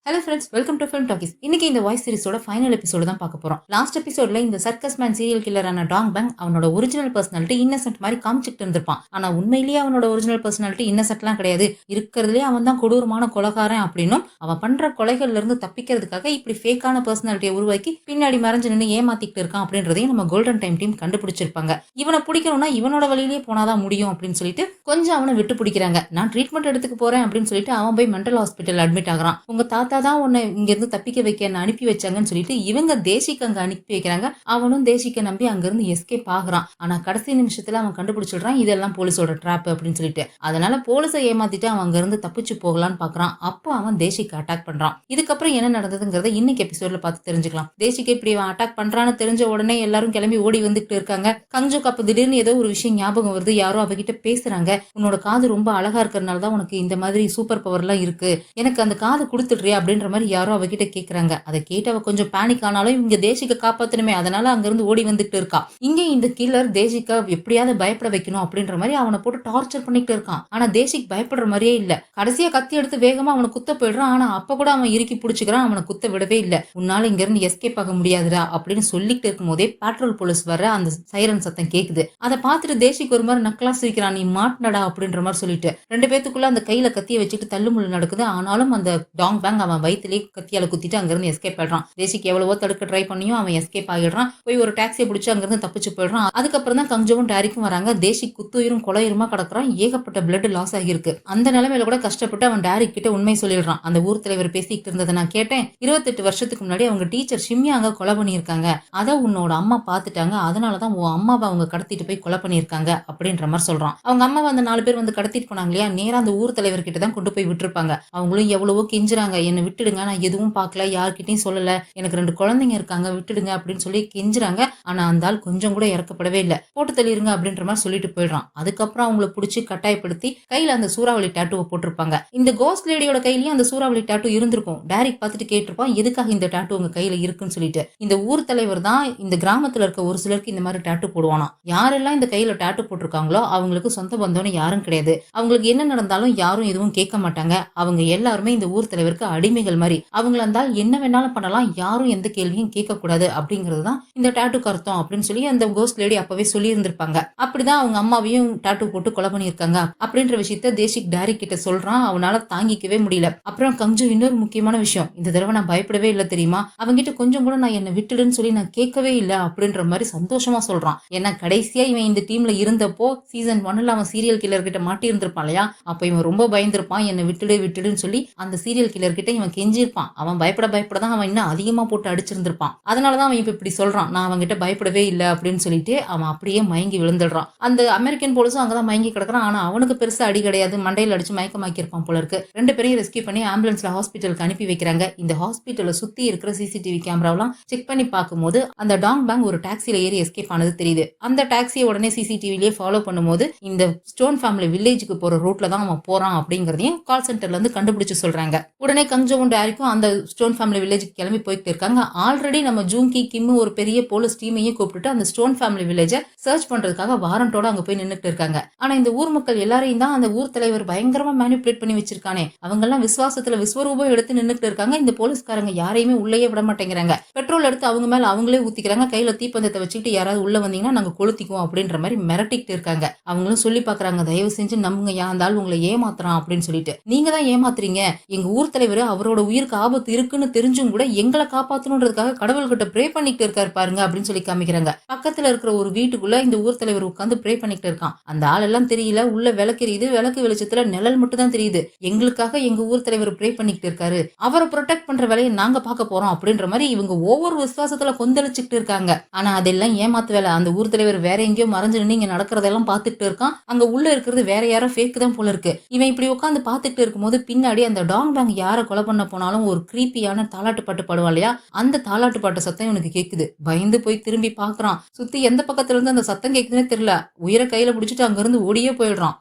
Hello friends, welcome to film talkies. இன்னைக்கு இந்த voice சீரிஸோட final episode தான் பார்க்க போறோம். லாஸ்ட் எபிசோட்ல இந்த சர்க்கஸ் மேன் சீரியல் கில்லரான டாங் பேங் அவனோட ஒரிஜினல் பர்சனாலிட்டி இன்னசென்ட் மாதிரி காமிச்சிட்டு இருந்திருப்பான். ஆனா உண்மையிலேயே அவனோட ஒரிஜினல் பர்சனாலிட்டி இன்னசென்ட்லாம் கிடையாது. இருக்கிறதுலேயே அவன் தான் கொடூரமான கொலைகாரன் அப்படின்னும் அவன் பண்ற கொலைகள்ல இருந்து தப்பிக்கிறதுக்காக இப்படி ஃபேக்கான பர்சனாலிட்டியை உருவாக்கி பின்னாடி மறைஞ்சு நின்று ஏமாத்திட்டு இருக்கான் அப்படின்றதையும் நம்ம கோல்டன் டைம் டீம் கண்டுபிடிச்சிருப்பாங்க. இவனை பிடிக்கணும்னா இவனோட வழியிலேயே போனாதான் முடியும் அப்படின்னு சொல்லிட்டு கொஞ்சம் அவனை விட்டு பிடிக்கிறாங்க. நான் ட்ரீட்மெண்ட் எடுத்துக்க போறேன் அப்படின்னு சொல்லிட்டு அவன் போய் மென்டல் ஹாஸ்பிட்டல் அட்மிட் ஆகிறான். உங்க தாத்தா தான் உன்னை இங்க இருந்து தப்பிக்க வைக்க என்ன அனுப்பி வச்சாங்கன்னு சொல்லிட்டு இவங்க தேசிக்கு அங்க அனுப்பி வைக்கிறாங்க. அவனும் தேசிக்க நம்பி அங்க இருந்து எஸ்கேப் ஆகுறான். ஆனா கடைசி நிமிஷத்துல அவன் கண்டுபிடிச்சிடுறான் இதெல்லாம் போலீஸோட ட்ராப் அப்படின்னு சொல்லிட்டு. அதனால போலீஸை ஏமாத்திட்டு அவன் அங்க இருந்து தப்பிச்சு போகலான்னு பாக்குறான். அப்போ அவன் தேசிக்கு அட்டாக் பண்றான். இதுக்கப்புறம் என்ன நடந்ததுங்கிறத இன்னைக்கு எபிசோட்ல பார்த்து தெரிஞ்சுக்கலாம். தேசிக்கு இப்படி அவன் அட்டாக் பண்றான்னு தெரிஞ்ச உடனே எல்லாரும் கிளம்பி ஓடி வந்துட்டு இருக்காங்க. கங்ஜோக்கு அப்ப திடீர்னு ஏதோ ஒரு விஷயம் ஞாபகம் வருது. யாரோ அவகிட்ட பேசுறாங்க. உன்னோட காது ரொம்ப அழகா இருக்கிறதுனால தான் உனக்கு இந்த மாதிரி சூப்பர் பவர் எல்லாம் இருக்கு, எனக்கு அந்த காது கொடுத்துடுறியா அப்படின்ற மாதிரி யாரோ அவகிட்ட கேக்குறாங்க. அதை கேட்டு அவ கொஞ்சம் பேனிக் ஆனாலும் இங்க தேசிக்க காப்பாத்தணுமே, அதனால அங்கிருந்து ஓடி வந்துட்டு இருக்கா. இங்க இந்த கில்லர் தேசிக்கா எப்படியாவது பயப்பட வைக்கணும் அப்படின்ற மாதிரி அவனை போட்டு டார்ச்சர் பண்ணிட்டு இருக்கான். ஆனா தேசிக் பயப்படுற மாதிரியே இல்ல. கடைசியா கத்தி எடுத்து வேகமா அவனை குத்த போயிடுறான். ஆனா அப்ப கூட அவன் இறுக்கி பிடிச்சுக்கிறான். அவனை குத்த விடவே இல்ல. உன்னால இங்க இருந்து எஸ்கேப் ஆக முடியாதுடா அப்படின்னு சொல்லிட்டு இருக்கும் போதே பேட்ரோல் போலீஸ் வர அந்த சைரன் சத்தம் கேக்குது. அதை பார்த்துட்டு தேசிக் ஒரு மாதிரி நக்கலா சிரிக்கிறான். நீ மாட்டினடா அப்படின்ற மாதிரி சொல்லிட்டு ரெண்டு பேத்துக்குள்ள அந்த கையில கத்திய வச்சுட்டு தள்ளுமுள்ளு நடக்குது. ஆனாலும் அந்த டாங் பேங் அவன் வயிற்றுலேயே கத்தியால குத்திட்டு அங்கிருந்து எஸ்கேப் ஆயிடுறான். தேசிக்கு எவ்வளவோ தடுக்க ட்ரை பண்ணியும் அவன் எஸ்கேப் ஆகிடுறான். போய் ஒரு டாக்ஸியை பிடிச்சி அங்கிருந்து தப்பிச்சு போயிடுறான். அதுக்கப்புறம் தான் கங்ஜோவும் டேரிக்கும் வராங்க. தேசிக் குத்துயிரும் கொலையுருமா கிடக்குறான். ஏகப்பட்ட பிளட் லாஸ் ஆகியிருக்கு. அந்த நிலைமையில கூட கஷ்டப்பட்டு அவன் டேரிக் கிட்ட உண்மை சொல்லிடுறான். அந்த ஊர் தலைவர் பேசிக்கிட்டு இருந்ததை நான் கேட்டேன். 28 வருஷத்துக்கு முன்னாடி அவங்க டீச்சர் ஷிம்யாங்க கொலை பண்ணியிருக்காங்க. அதை உன்னோட அம்மா பார்த்துட்டாங்க. அதனாலதான் உன் அம்மாவை அவங்க கடத்திட்டு போய் கொலை பண்ணியிருக்காங்க அப்படின்ற மாதிரி சொல்றான். அவங்க அம்மாவை அந்த 4 பேர் வந்து கடத்திட்டு போனாங்க இல்லையா, நேரா அந்த ஊர் தலைவர் கிட்ட தான் கொண்டு போய் விட்டுருப்பாங்க. அவங்களும் எவ்வளவோ கெஞ்சுறாங்க, என்னை விட்டுடுங்க, நான் எதுவும் பார்க்கல, யார்கிட்டையும் சொல்லல, எனக்கு 2 குழந்தைங்க இருக்காங்க, விட்டுடுங்க அப்படின்னு சொல்லி கெஞ்சுறாங்க. ஆனா அந்த ஆள் கொஞ்சம் கூட இறக்கப்படவே இல்லை. போட்டு தள்ளிருங்க அப்படின்ற மாதிரி சொல்லிட்டு போயிடுறான். அதுக்கப்புறம் அவங்கள பிடிச்சி கட்டாயப்படுத்தி கையில அந்த சூறாவளி டாட்டுவை போட்டிருப்பாங்க. இந்த கோஸ்ட் லேடியோட கையிலயும் அந்த சூறாவளி டாட்டு இருந்திருக்கும். டேரிக் பார்த்துட்டு கேட்டிருப்பான், எதுக்காக இந்த டாட்டு உங்க கையில இருக்குன்னு சொல்லிட்டு. இந்த ஊர் தலைவர் தான் இந்த கிராமத்துல இருக்க ஒரு சிலருக்கு இந்த மாதிரி டாட்டு போடுவானா. யாரெல்லாம் இந்த கையில டாட்டு போட்டிருக்காங்களோ அவங்களுக்கு சொந்த பந்தம்னு யாரும் கிடையாது. அவங்களுக்கு என்ன நடந்தாலும் யாரும் எதுவும் கேட்க மாட்டாங்க. அவங்க எல்லாருமே இந்த ஊர் தலைவருக்கு அடிமைகள் மாதிரி. அவங்கள இருந்தால் என்ன வேணாலும் பண்ணலாம், யாரும் எந்த கேள்வியும் கேட்க கூடாது அப்படிங்கிறது தான் இந்த டாட்டுக்கு அர்த்தம் அப்படின்னு சொல்லி அந்த கோஸ்ட் லேடி அப்பவே சொல்லி இருந்திருப்பாங்க. அப்படிதான் அவங்க அம்மாவையும் டாட்டு போட்டு கொலை பண்ணியிருக்காங்க அப்படின்ற விஷயத்த தேசிக் டேரிக் கிட்ட சொல்றான். அவனால தாங்கிக்கவே முடியல. அப்புறம் கங்ஜு இன்னொரு முக்கியமான விஷயம், இந்த தடவை நான் பயப்படவே இல்லை தெரியுமா, அவங்கிட்ட கொஞ்சம் கூட நான் என்ன விட்டுடுன்னு சொல்லி நான் கேட்கவே இல்லை அப்படின்ற மாதிரி சந்தோஷமா சொல்றான். ஏன்னா கடைசியா இவன் இந்த டீம்ல இருந்தப்போ சீசன் 1ல அவன் சீரியல் கில்லர் கிட்ட மாட்டி இருந்திருப்பான் இல்லையா, அப்ப இவன் ரொம்ப பயந்திருப்பான். என்னை விட்டுடுன்னு சொல்லி அந்த சீரியல் கில்லர் கிட்ட இவன் கெஞ்சிருப்பான். அவன் பயப்பட தான் அவன் இன்னும் அதிகமா போட்டு அடிச்சிருந்திருப்பான். அதனாலதான் அவன் இப்ப இப்படி சொல்றான், நான் அவன்கிட்ட பயப்படவே இல்லை அப்படின்னு சொல்லிட்டு அவன் அப்படியே மயங்கி விழுந்துடுறான். அந்த அமெரிக்கன் போலீஸும் அங்கதான் மயங்கி கிடக்குறான். ஆனா அவனுக்கு பெருசா அடி கிடையாது, மண்டையில அடிச்சு மயக்கமாக்கி இருப்பான் போல இருக்கு. 2 பேரையும் ரெஸ்கியூ பண்ணி ஆம்புலன்ஸ்ல ஹாஸ்பிட்டலுக்கு அனுப்பி வைக்கிறாங்க. இந்த ஹாஸ்பிட்டலை சுத்தி இருக்கிற சிசிடிவி கேமராவெல்லாம் செக் பண்ணி பார்க்கும்போது அந்த டாங் பேங் ஒரு டாக்ஸில ஏறி எஸ்கேப் ஆனது தெரியுது. அந்த டாக்ஸியை உடனே சிசிடிவிலேயே ஃபாலோ பண்ணும்போது இந்த ஸ்டோன் ஃபேமிலி வில்லேஜுக்கு போற ரூட்ல தான் அவன் போறான் அப்படிங்கறதையும் கால் சென்டர்ல இருந்து கண்டுபிடிச்சு சொல்றாங்க. உடனே கங்ஜோவும் டேரிக்கும் அந்த ஸ்டோன் ஃபேமிலி வில்லேஜுக்கு கிளம்பி போயிட்டு இருக்காங்க. ஆல்ரெடி நம்ம ஜூங்கி கிம் ஒரு பெரிய போலீஸ் டீமையும் கூப்பிட்டு அந்த ஸ்டோன் ஃபேமிலி வில்லேஜை சர்ச் பண்றதுக்காக வாரண்டோட அங்க போய் நின்னுட்டு இருக்காங்க. ஆனா இந்த ஊர் மக்கள் எல்லாரையும் தான் அந்த ஊர் தலைவர் பயங்கரமா மேனிபுலேட் பண்ணி வச்சிருக்கானே. அவங்க எல்லாம் விசுவாசத்துல விஸ்வரூபம் எடுத்து நின்னுட்டு இருக்காங்க. இந்த போலீஸ்காரங்க யாரையுமே உள்ளேயே விட மாட்டேங்கிறாங்க. பெட்ரோல் எடுத்து அவங்க மேல அவங்களே ஊத்திக்கிறாங்க. கையில தீப்பந்தத்தை வச்சுக்கிட்டு யாராவது உள்ள வந்தீங்கன்னா நாங்க கொளுத்திக்குவோம் அப்படின்ற மாதிரி மிரட்டிக்கிட்டு இருக்காங்க. அவங்களும் சொல்லி பாக்குறாங்க, தயவு செஞ்சு நம்புங்க, யாந்தாலும் உங்களை ஏமாத்துறான் அப்படின்னு சொல்லிட்டு. நீங்க தான் ஏமாத்துறீங்க, எங்க ஊர் தலைவர் அவரோட உயிருக்கு ஆபத்து இருக்குன்னு தெரிஞ்சும் கூட எங்களை காப்பாத்தணுன்றதுக்காக கடவுள்கிட்ட ப்ரே பண்ணிட்டு இருக்காரு பாருங்க அப்படின்னு சொல்லி காமிக்கிறாங்க. பக்கத்துல இருக்கிற ஒரு வீட்டுக்குள்ள இந்த ஊர் தலைவர் உட்காந்து ப்ரே பண்ணிட்டு இருக்கான். அந்த ஆளெல்லாம் தெரியல, உள்ள விளக்கெரியுது, விளக்கு வெளிச்சத்துல நிழல் மட்டும் தான் தெரியுது. எங்களுக்காக எங்க ஊர் தலைவர் ப்ரே பண்ணிட்டு இருக்காரு, அவரை ப்ரொடெக்ட் பண்ற வேலையை நாங்க பார்க்க போறோம் அப்படின்ற மாதிரி இவங்க ஒவ்வொரு விசுவாசத்துல கொந்தளிச்சுட்டு இருக்காங்க. ஆனா அதெல்லாம் ஏமாத்து வேலை. அந்த ஊர் தலைவர் வேற எங்கேயோ மறைஞ்சு நின்று இங்க நடக்கிறதெல்லாம் பார்த்துட்டு இருக்கான். அங்க உள்ள இருக்கிறது வேற யாரோ ஃபேக் தான் போல இருக்கு. இவன் இப்படி உட்காந்து பார்த்துட்டு இருக்கும்போது பின்னாடி அந்த டாங் பேங் யாரை கொலை பண்ண போனாலும் ஒரு கிரீப்பியான தாலாட்டு பாட்டு பாடுவான் இல்லையா, அந்த தாலாட்டு பாட்டு சத்தம் இவனுக்கு கேக்குது. பயந்து போய் திரும்பி பாக்குறான். சுத்தி எந்த பக்கத்துல இருந்து அந்த சத்தம் கேக்குதுன்னு தெரியல. உயிரை கையில பிடிச்சிட்டு அங்க இருந்து ஓடியே போயிடுறான்.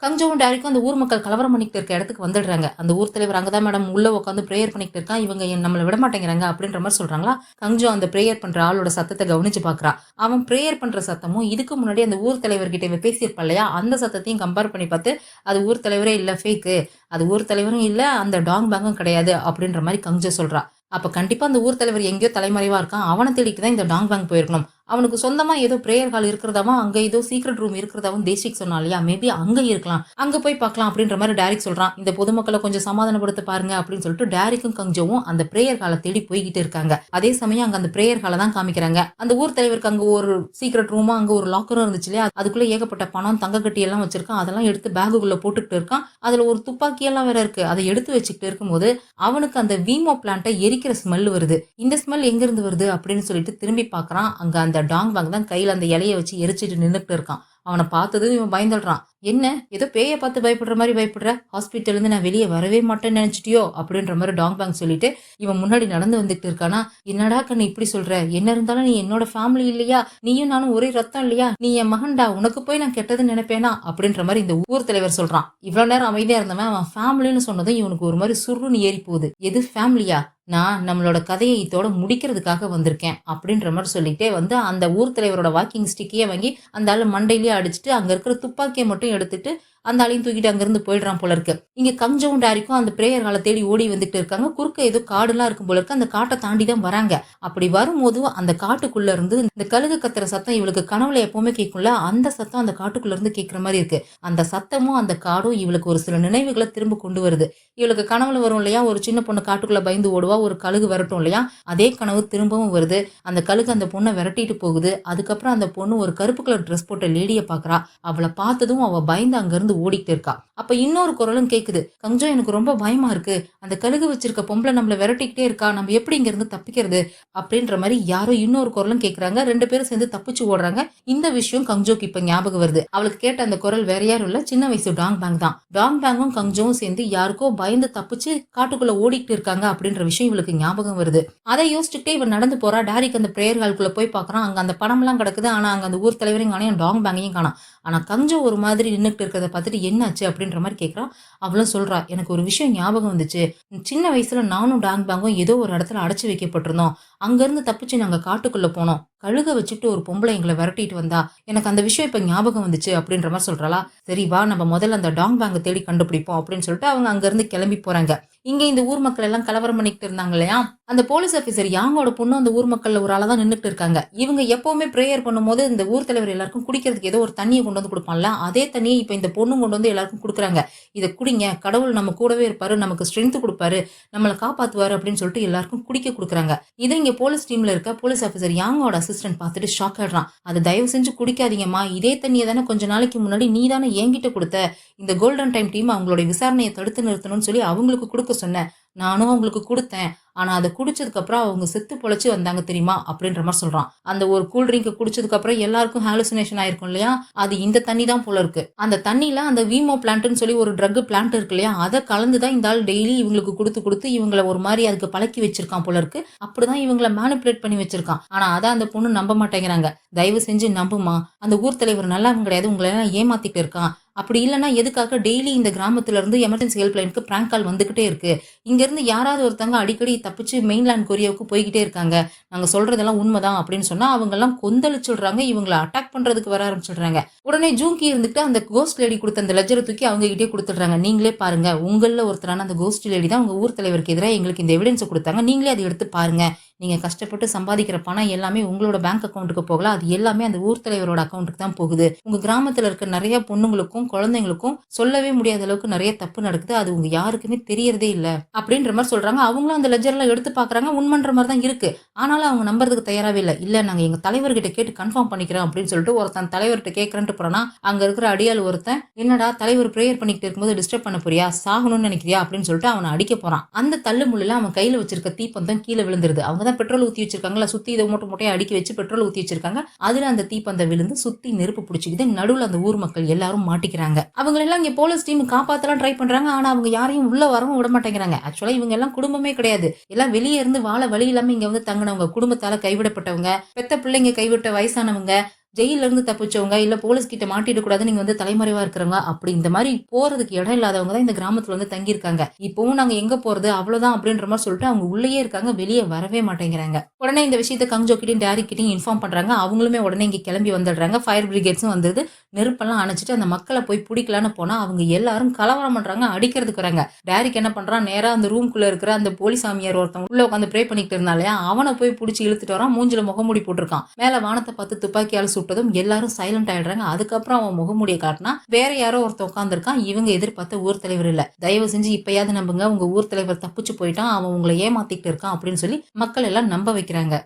கங்ஜோவும் டாரிக்கும் அந்த ஊர் மக்கள் கலவரம் பண்ணிக்கிட்டு இருக்க இடத்துக்கு வந்துடுறாங்க. அந்த ஊர் தலைவர் அங்கதான் மேடம் உள்ள உட்காந்து பிரேயர் பண்ணிக்கிட்டு இருக்கான். இவங்க நம்மள விட மாட்டேங்கிறாங்க அப்படின்ற மாதிரி சொல்றாங்களா. கங்ஜோ அந்த பிரேயர் பண்ற ஆளோட சத்தத்தை கவனிச்சு பாக்குறா. அவன் பிரேயர் பண்ற சத்தமும் இதுக்கு முன்னாடி அந்த ஊர் தலைவர்கிட்ட இவ பேசியிருப்பா இல்லையா, அந்த சத்தத்தையும் கம்பேர் பண்ணி பார்த்து அது ஊர் தலைவரே இல்ல, ஃபேக்கு, அது ஊர் தலைவரும் இல்ல, அந்த டாங் பேங்கும் கிடையாது அப்படின்ற மாதிரி கங்ஜோ சொல்றா. அப்ப கண்டிப்பா அந்த ஊர் தலைவர் எங்கேயோ தலைமறைவா இருக்கான். அவனை தேடிட்டு தான் இந்த டாங் பேங்க் போயிருக்கணும். அவனுக்கு சொந்தமா ஏதோ பிரேயர் ஹால் இருக்கிறதாவும் அங்க ஏதோ சீக்ரெட் ரூம் இருக்கிறதாவும் தேசிக் சொன்னா இல்லையா, மேபி அங்க இருக்கலாம், அங்க போய் பார்க்கலாம் அப்படின்ற மாதிரி டாரிக் சொல்றான். இந்த பொதுமக்களை கொஞ்சம் சமாதானப்படுத்த பாருங்க அப்படின்னு சொல்லிட்டு டாரிக்கும் கங்ஜோவும் அந்த பிரேயர் ஹாலை தேடி போய்கிட்டு இருக்காங்க. அதே சமயம் அங்க அந்த பிரேயர் ஹாலை தான் காமிக்கிறாங்க. அந்த ஊர் தலைவருக்கு அங்க ஒரு சீக்ரெட் ரூமா, அங்க ஒரு லாக்கரும் இருந்துச்சு இல்லையா, அதுக்குள்ள ஏகப்பட்ட பணம் தங்க கட்டி எல்லாம் வச்சிருக்கான். அதெல்லாம் எடுத்து பேகுக்குள்ள போட்டுக்கிட்டு இருக்கான். அதுல ஒரு துப்பாக்கி எல்லாம் வேற இருக்கு. அதை எடுத்து வச்சுக்கிட்டு இருக்கும்போது அவனுக்கு அந்த வீமோ பிளான்ட்டை எரிக்கிற ஸ்மெல் வருது. இந்த ஸ்மெல் எங்க இருந்து வருது அப்படின்னு சொல்லிட்டு திரும்பி பாக்குறான். அங்க அந்த டாங் பேங் தான் கையில அந்த இலைய வச்சு எரிச்சிட்டு நின்னுட்டு இருக்கான். அவனை பார்த்ததும் இவன் பயந்துடுறான். என்ன ஏதோ பேய பார்த்து பயப்படுற மாதிரி பயப்படுற, ஹாஸ்பிட்டல் இருந்து நான் வெளியே வரவே மாட்டேன்னு நினைச்சிட்டியோ அப்படின்ற மாதிரி டாங் பேங் சொல்லிட்டு இவன் முன்னாடி நடந்து வந்துட்டு இருக்கானா. என்னடா கண்ணு இப்படி சொல்ற, என்ன இருந்தாலும் நீ என்னோட ஃபேமிலி இல்லையா, நீயும் நானும் ஒரே ரத்தம் இல்லையா, நீ என் மகன்டா, உனக்கு போய் நான் கெட்டதுன்னு நினைப்பேனா அப்படின்ற மாதிரி இந்த ஊர் தலைவர் சொல்றான். இவ்வளவு நேரம் அமைதியா இருந்தவன் அவன் ஃபேமிலின்னு சொன்னதும் இவனுக்கு ஒரு மாதிரி சுருன்னு ஏறி போகுது. எது ஃபேமிலியா, நான் நம்மளோட கதையை இதோட முடிக்கிறதுக்காக வந்திருக்கேன் அப்படின்ற மாதிரி சொல்லிட்டே வந்து அந்த ஊர் தலைவரோட வாக்கிங் ஸ்டிக்கையே வாங்கி அந்த ஆளு மண்டையிலேயே அடிச்சுட்டு அங்க இருக்கிற துப்பாக்கியை மட்டும் எடுத்துட்டு அந்த ஆளையும் தூக்கிட்டு அங்கிருந்து போயிடுறான் போல இருக்கு. இங்க கங்ஜோவும் டாரிக்கும் அந்த பிரேயர் ஹாலை தேடி ஓடி வந்துட்டு இருக்காங்க. குறுக்க ஏதோ காடுலாம் இருக்கும் போல இருக்கு. அந்த காட்டை தாண்டி தான் வராங்க. அப்படி வரும்போது அந்த காட்டுக்குள்ள இருந்து இந்த கழுகு கத்துற சத்தம் இவளுக்கு கனவுல எப்பவுமே கேட்கும்ல, அந்த சத்தம் அந்த காட்டுக்குள்ள இருந்து கேட்கிற மாதிரி இருக்கு. அந்த சத்தமும் அந்த காடும் இவளுக்கு ஒரு சில நினைவுகளை திரும்ப கொண்டு வருது. இவளுக்கு கனவுல வரும் இல்லையா, ஒரு சின்ன பொண்ணு காட்டுக்குள்ள பயந்து ஓடுவா, ஒரு கழுகு வரட்டும் இல்லையா, அதே கனவு திரும்பவும் வருது. அந்த கழுகு அந்த பொண்ணை விரட்டிட்டு போகுது. அதுக்கப்புறம் அந்த பொண்ணு ஒரு கருப்பு கலர் ட்ரெஸ் போட்ட லேடியை பாக்குறா. அவளை பார்த்ததும் அவ பயந்து அங்க இருந்து ஓடிட்டு இருக்கா. அப்ப இன்னொரு குரலும் கேக்குது. கங்ஜோ எனக்கு ரொம்ப பயமா இருக்கு, அந்த கழுகு வச்சிருக்க பொம்பளை நம்மள விரட்டிக்கிட்டே இருக்கா, நம்ம எப்படி இங்க இருந்து தப்பிக்கிறது அப்படின்ற மாதிரி யாரோ இன்னொரு குரலும் கேக்குறாங்க. ரெண்டு பேரும் சேர்ந்து தப்பிச்சு ஓடுறாங்க. இந்த விஷயம் கங்ஜோக்கு இப்ப ஞாபகம் வருது. அவளுக்கு கேட்ட அந்த குரல் வேற யாரும் இல்ல, சின்ன வயசு டாங் பேங் தான். டாங் பேங்கும் கங்ஜோவும் சேர்ந்து யாருக்கோ பயந்து தப்பிச்சு காட்டுக்குள்ள ஓடிட்டு இருக்காங்க அப்படின்ற விஷயம் இவளுக்கு ஞாபகம் வருது. அதை யோசிச்சுட்டே இவன் நடந்து போறா. டாரிக்கு அந்த பிரேயர் ஹால்குள்ள போய் பாக்குறான். அங்க அந்த பணம் எல்லாம் கிடக்குது. ஆனா அங்க அந்த ஊர் தலைவரையும் காணும், டாங் பேங்கையும் காணும். ஆனா கங்ஜோ ஒரு மாதிரி நின்னுட்டு இருக்கிறத பார்த்துட்டு என்னாச்சு அப்படின்ற மாதிரி கேட்கறான். அவளும் சொல்றா, எனக்கு ஒரு விஷயம் ஞாபகம் வந்துச்சு. சின்ன வயசுல நானும் டாங் பேங்கும் ஏதோ ஒரு இடத்துல அடைச்சு வைக்கப்பட்டிருந்தோம். அங்க இருந்து தப்பிச்சு நாங்க காட்டுக்குள்ள போனோம். கழுக வச்சுட்டு ஒரு பொம்பளை எங்களை விரட்டிட்டு வந்தா. எனக்கு அந்த விஷயம் இப்ப ஞாபகம் வந்துச்சு அப்படின்ற மாதிரி சொல்றாளா. சரி வா, நம்ம முதல்ல அந்த டாங் பேங்கை தேடி கண்டுபிடிப்போம் அப்படின்னு சொல்லிட்டு அவங்க அங்க இருந்து கிளம்பி போறாங்க. இங்க இந்த ஊர் மக்கள் எல்லாம் கலவரம் பண்ணிக்கிட்டு இருந்தாங்க இல்லையா, அந்த போலீஸ் ஆபீசர் யாங்கோட பொண்ணு அந்த ஊர் மக்கள்ல ஒரு ஆளா தான் நின்றுட்டு இருக்காங்க. இவங்க எப்பவுமே பிரேயர் பண்ணும்போது இந்த ஊர் தலைவர் எல்லாருக்கும் குடிக்கிறதுக்கு ஏதோ ஒரு தண்ணியை கொண்டு வந்து கொடுப்பான்ல, அதே தண்ணியை இப்ப இந்த பொண்ணு கொண்டு வந்து எல்லாருக்கும் கொடுக்குறாங்க. இதை குடிங்க, கடவுள் நம்ம கூடவே இருப்பாரு, நமக்கு ஸ்ட்ரென்த் கொடுப்பாரு, நம்மளை காப்பாத்துவாரு அப்படின்னு சொல்லிட்டு எல்லாருக்கும் குடிக்க கொடுக்குறாங்க. இதை இங்க போலீஸ் டீம்ல இருக்க போலீஸ் ஆபீசர் யாங்கோட அசிஸ்டன்ட் பார்த்துட்டு ஷாக் ஆடுறான். அது தயவு செஞ்சு குடிக்காதீங்கம்மா, இதே தண்ணியை தானே கொஞ்ச நாளைக்கு முன்னாடி நீ தானே என்கிட்ட கொடுத்த, இந்த கோல்டன் டைம் டீம் அவங்களுடைய விசாரணையை தடுத்து நிறுத்தணும்னு சொல்லி அவங்களுக்கு கொடுக்க சொன்னேன், நானும் அவங்களுக்கு கொடுத்தேன். ஆனா அதை குடிச்சதுக்கு அப்புறம் அவங்க செத்து பொழைச்சு வந்தாங்க தெரியுமா அப்படின்ற மாதிரி சொல்றான். அந்த ஒரு கூல் ட்ரிங்க் குடிச்சதுக்கு அப்புறம் எல்லாருக்கும் ஹாலுசினேஷன் ஆயிருக்கும் இல்லையா, அது இந்த தண்ணி தான் போல இருக்கு. அந்த தண்ணில அந்த வீமோ பிளான்ட்னு சொல்லி ஒரு ட்ரக் பிளான்ட் இருக்கு இல்லையா, அதை கலந்துதான் இந்த ஆள் டெய்லி இவங்களுக்கு கொடுத்து கொடுத்து இவங்களை ஒரு மாதிரி அதுக்கு பழக்கி வச்சிருக்கான் போல இருக்கு. அப்படிதான் இவங்களை மேனிபுலேட் பண்ணி வச்சிருக்கான். ஆனா அதான் அந்த பொண்ணு நம்ப மாட்டேங்கிறாங்க. தயவு செஞ்சு நம்புமா, அந்த ஊர் தலைவர் நல்லவங்க கிடையாது, உங்களை எல்லாம் ஏமாத்திட்டு இருக்கான். அப்படி இல்லைன்னா எதுக்காக டெய்லி இந்த கிராமத்துல இருந்து எமர்ஜென்சி ஹெல்ப் லைனுக்கு பிராங்க் கால் வந்துகிட்டே இருக்கு. இங்க இருந்து யாராவது ஒருத்தவங்க அடிக்கடி தப்பிச்சு மெயின்லேண்ட் கொரியாவுக்கு போய்கிட்டே இருக்காங்க. நாங்க சொல்றதெல்லாம் உண்மைதான் அப்படின்னு சொன்னா அவங்க எல்லாம் கொந்தளிச்சுடுறாங்க. இவங்களை அட்டாக் பண்றதுக்கு வர ஆரம்பிச்சிடுறாங்க. உடனே ஜூங்கி இருந்துட்டு அந்த கோஸ்ட் லேடி கொடுத்த அந்த லெஜரை தூக்கி அவங்க கிட்டே கொடுத்துடுறாங்க. நீங்களே பாருங்க, உங்கள ஒருத்தரான அந்த கோஸ்ட் லேடி தான் உங்க ஊர் தலைவருக்கு எதிராக எங்களுக்கு இந்த எவிடன்ஸை கொடுத்தாங்க, நீங்களே அதை எடுத்து பாருங்க. நீங்க கஷ்டப்பட்டு சம்பாதிக்கிற பணம் எல்லாமே உங்களோட பேங்க் அக்கௌண்ட்டுக்கு போகல, அது எல்லாமே அந்த ஊர் தலைவரோட அக்கௌண்ட்டுக்கு தான் போகுது. உங்க கிராமத்துல இருக்க நிறைய பொண்ணுங்களுக்கும் குழந்தைங்களுக்கும் சொல்லவே முடியாத அளவுக்கு நிறைய தப்பு நடக்குது, அது உங்க யாருக்குமே தெரியறதே இல்ல அப்படின்ற மாதிரி சொல்றாங்க. அவங்களும் அந்த லெஜர் எல்லாம் எடுத்து பாக்குறாங்க, உண்மன்ற மாதிரி தான் இருக்கு. ஆனாலும் அவங்க நம்புறதுக்கு தயாராவே இல்ல. இல்ல நாங்க எங்க தலைவர்கிட்ட கேட்டு கன்ஃபார்ம் பண்ணிக்கிறோம் அப்படின்னு சொல்லிட்டு ஒருத்தன் தலைவர்கிட்ட கேட்கறேன்ட்டு போறானா. அங்க இருக்கிற அடியாள் ஒருத்தன், என்னடா தலைவர் பிரேயர் பண்ணிக்கிட்டு இருக்கும்போது டிஸ்டர்ப் பண்ண போறியா, சாகணும்னு நினைக்கிறியா அப்படின்னு சொல்லிட்டு அவனை அடிக்க போறான். அந்த தள்ளு முள்ளுல அவன் கையில வச்சிருக்க தீப்பந்தம் கீழே விழுந்துருது. அவங்க பெட்ரோல் ஊத்தி வச்சிருக்காங்களா, சுத்தி இதை மூட்டையா அடுக்கி வச்சு பெட்ரோல் ஊத்தி வச்சிருக்காங்க. அதுல அந்த தீப்பந்தம் விழுந்து சுத்தி நெருப்பு பிடிச்சிக்குது. நடுவுல அந்த ஊர் மக்கள் எல்லாரும் மாட்டிக்கிறாங்க. அவங்க எல்லாம் இங்க போலீஸ் டீம் காப்பாத்தலாம் ட்ரை பண்றாங்க. ஆனா அவங்க யாரையும் உள்ள வரவும் விட மாட்டேங்கிறாங்க. ஆக்சுவலா இவங்க எல்லாம் குடும்பமே கிடையாது, எல்லாம் வெளியே இருந்து வாழ வழி இல்லாம இங்க வந்து தங்கினவங்க, குடும்பத்தால கைவிடப்பட்டவங்க, பெத்த பிள்ளைங்க கைவிட்ட வயசானவங்க, ஜெயில இருந்து தப்பிச்சவங்க இல்ல போலீஸ் கிட்ட மாட்டிட கூடாது, நீங்க வந்து தலைமறைவா இருக்கிறவங்க அப்படி இந்த மாதிரி போறதுக்கு இடம் இல்லாதவங்க தான் இந்த கிராமத்துல வந்து தங்கி இருக்காங்க. இப்பவும் நாங்க எங்க போறது அவ்வளவுதான் அப்படின்ற மாதிரி சொல்லிட்டு அவங்க உள்ளேயே இருக்காங்க, வெளியே வரவே மாட்டேங்கிறாங்க. உடனே இந்த விஷயத்த கங்ஜோ கிட்டையும் டேரி கிட்டையும் இன்ஃபார்ம் பண்றாங்க. அவங்களுமே உடனே இங்க கிளம்பி வந்துடுறாங்க. ஃபயர் பிரிகேட்ஸும் வந்தது. நெருப்பெல்லாம் அணைச்சிட்டு அந்த மக்களை போய் பிடிக்கலான்னு போனா அவங்க எல்லாரும் கலவரம் பண்றாங்க, அடிக்கிறதுக்கு வராங்க. டேரிக் என்ன பண்றான், நேரா அந்த ரூம்குள்ள இருக்கிற அந்த போலீசாமியார் ஒருத்தன் உள்ள உட்காந்து ப்ரே பண்ணிட்டு இருந்தாலையா, அவனை போய் பிடிச்சி இழுத்துட்டு வரான். மூஞ்சில முகமூடி போட்டிருக்கான். மேல வானத்தை பார்த்து துப்பாக்கியால் சுட்டதும் எல்லாரும் சைலண்ட் ஆயிடுறாங்க. அதுக்கப்புறம் அவன் முகமூடியை காட்டினா வேற யாரோ ஒருத்தன் உட்காந்துருக்கான். இவங்க எதிர்பார்த்த ஊர் தலைவர் இல்ல. தயவு செஞ்சு இப்பயாவது நம்புங்க, உங்க ஊர் தலைவர் தப்பிச்சு போயிட்டான், அவன் உங்களை ஏமாத்திட்டு இருக்கான் அப்படின்னு சொல்லி மக்கள் எல்லாம் நம்ப வைக்கிறாங்க.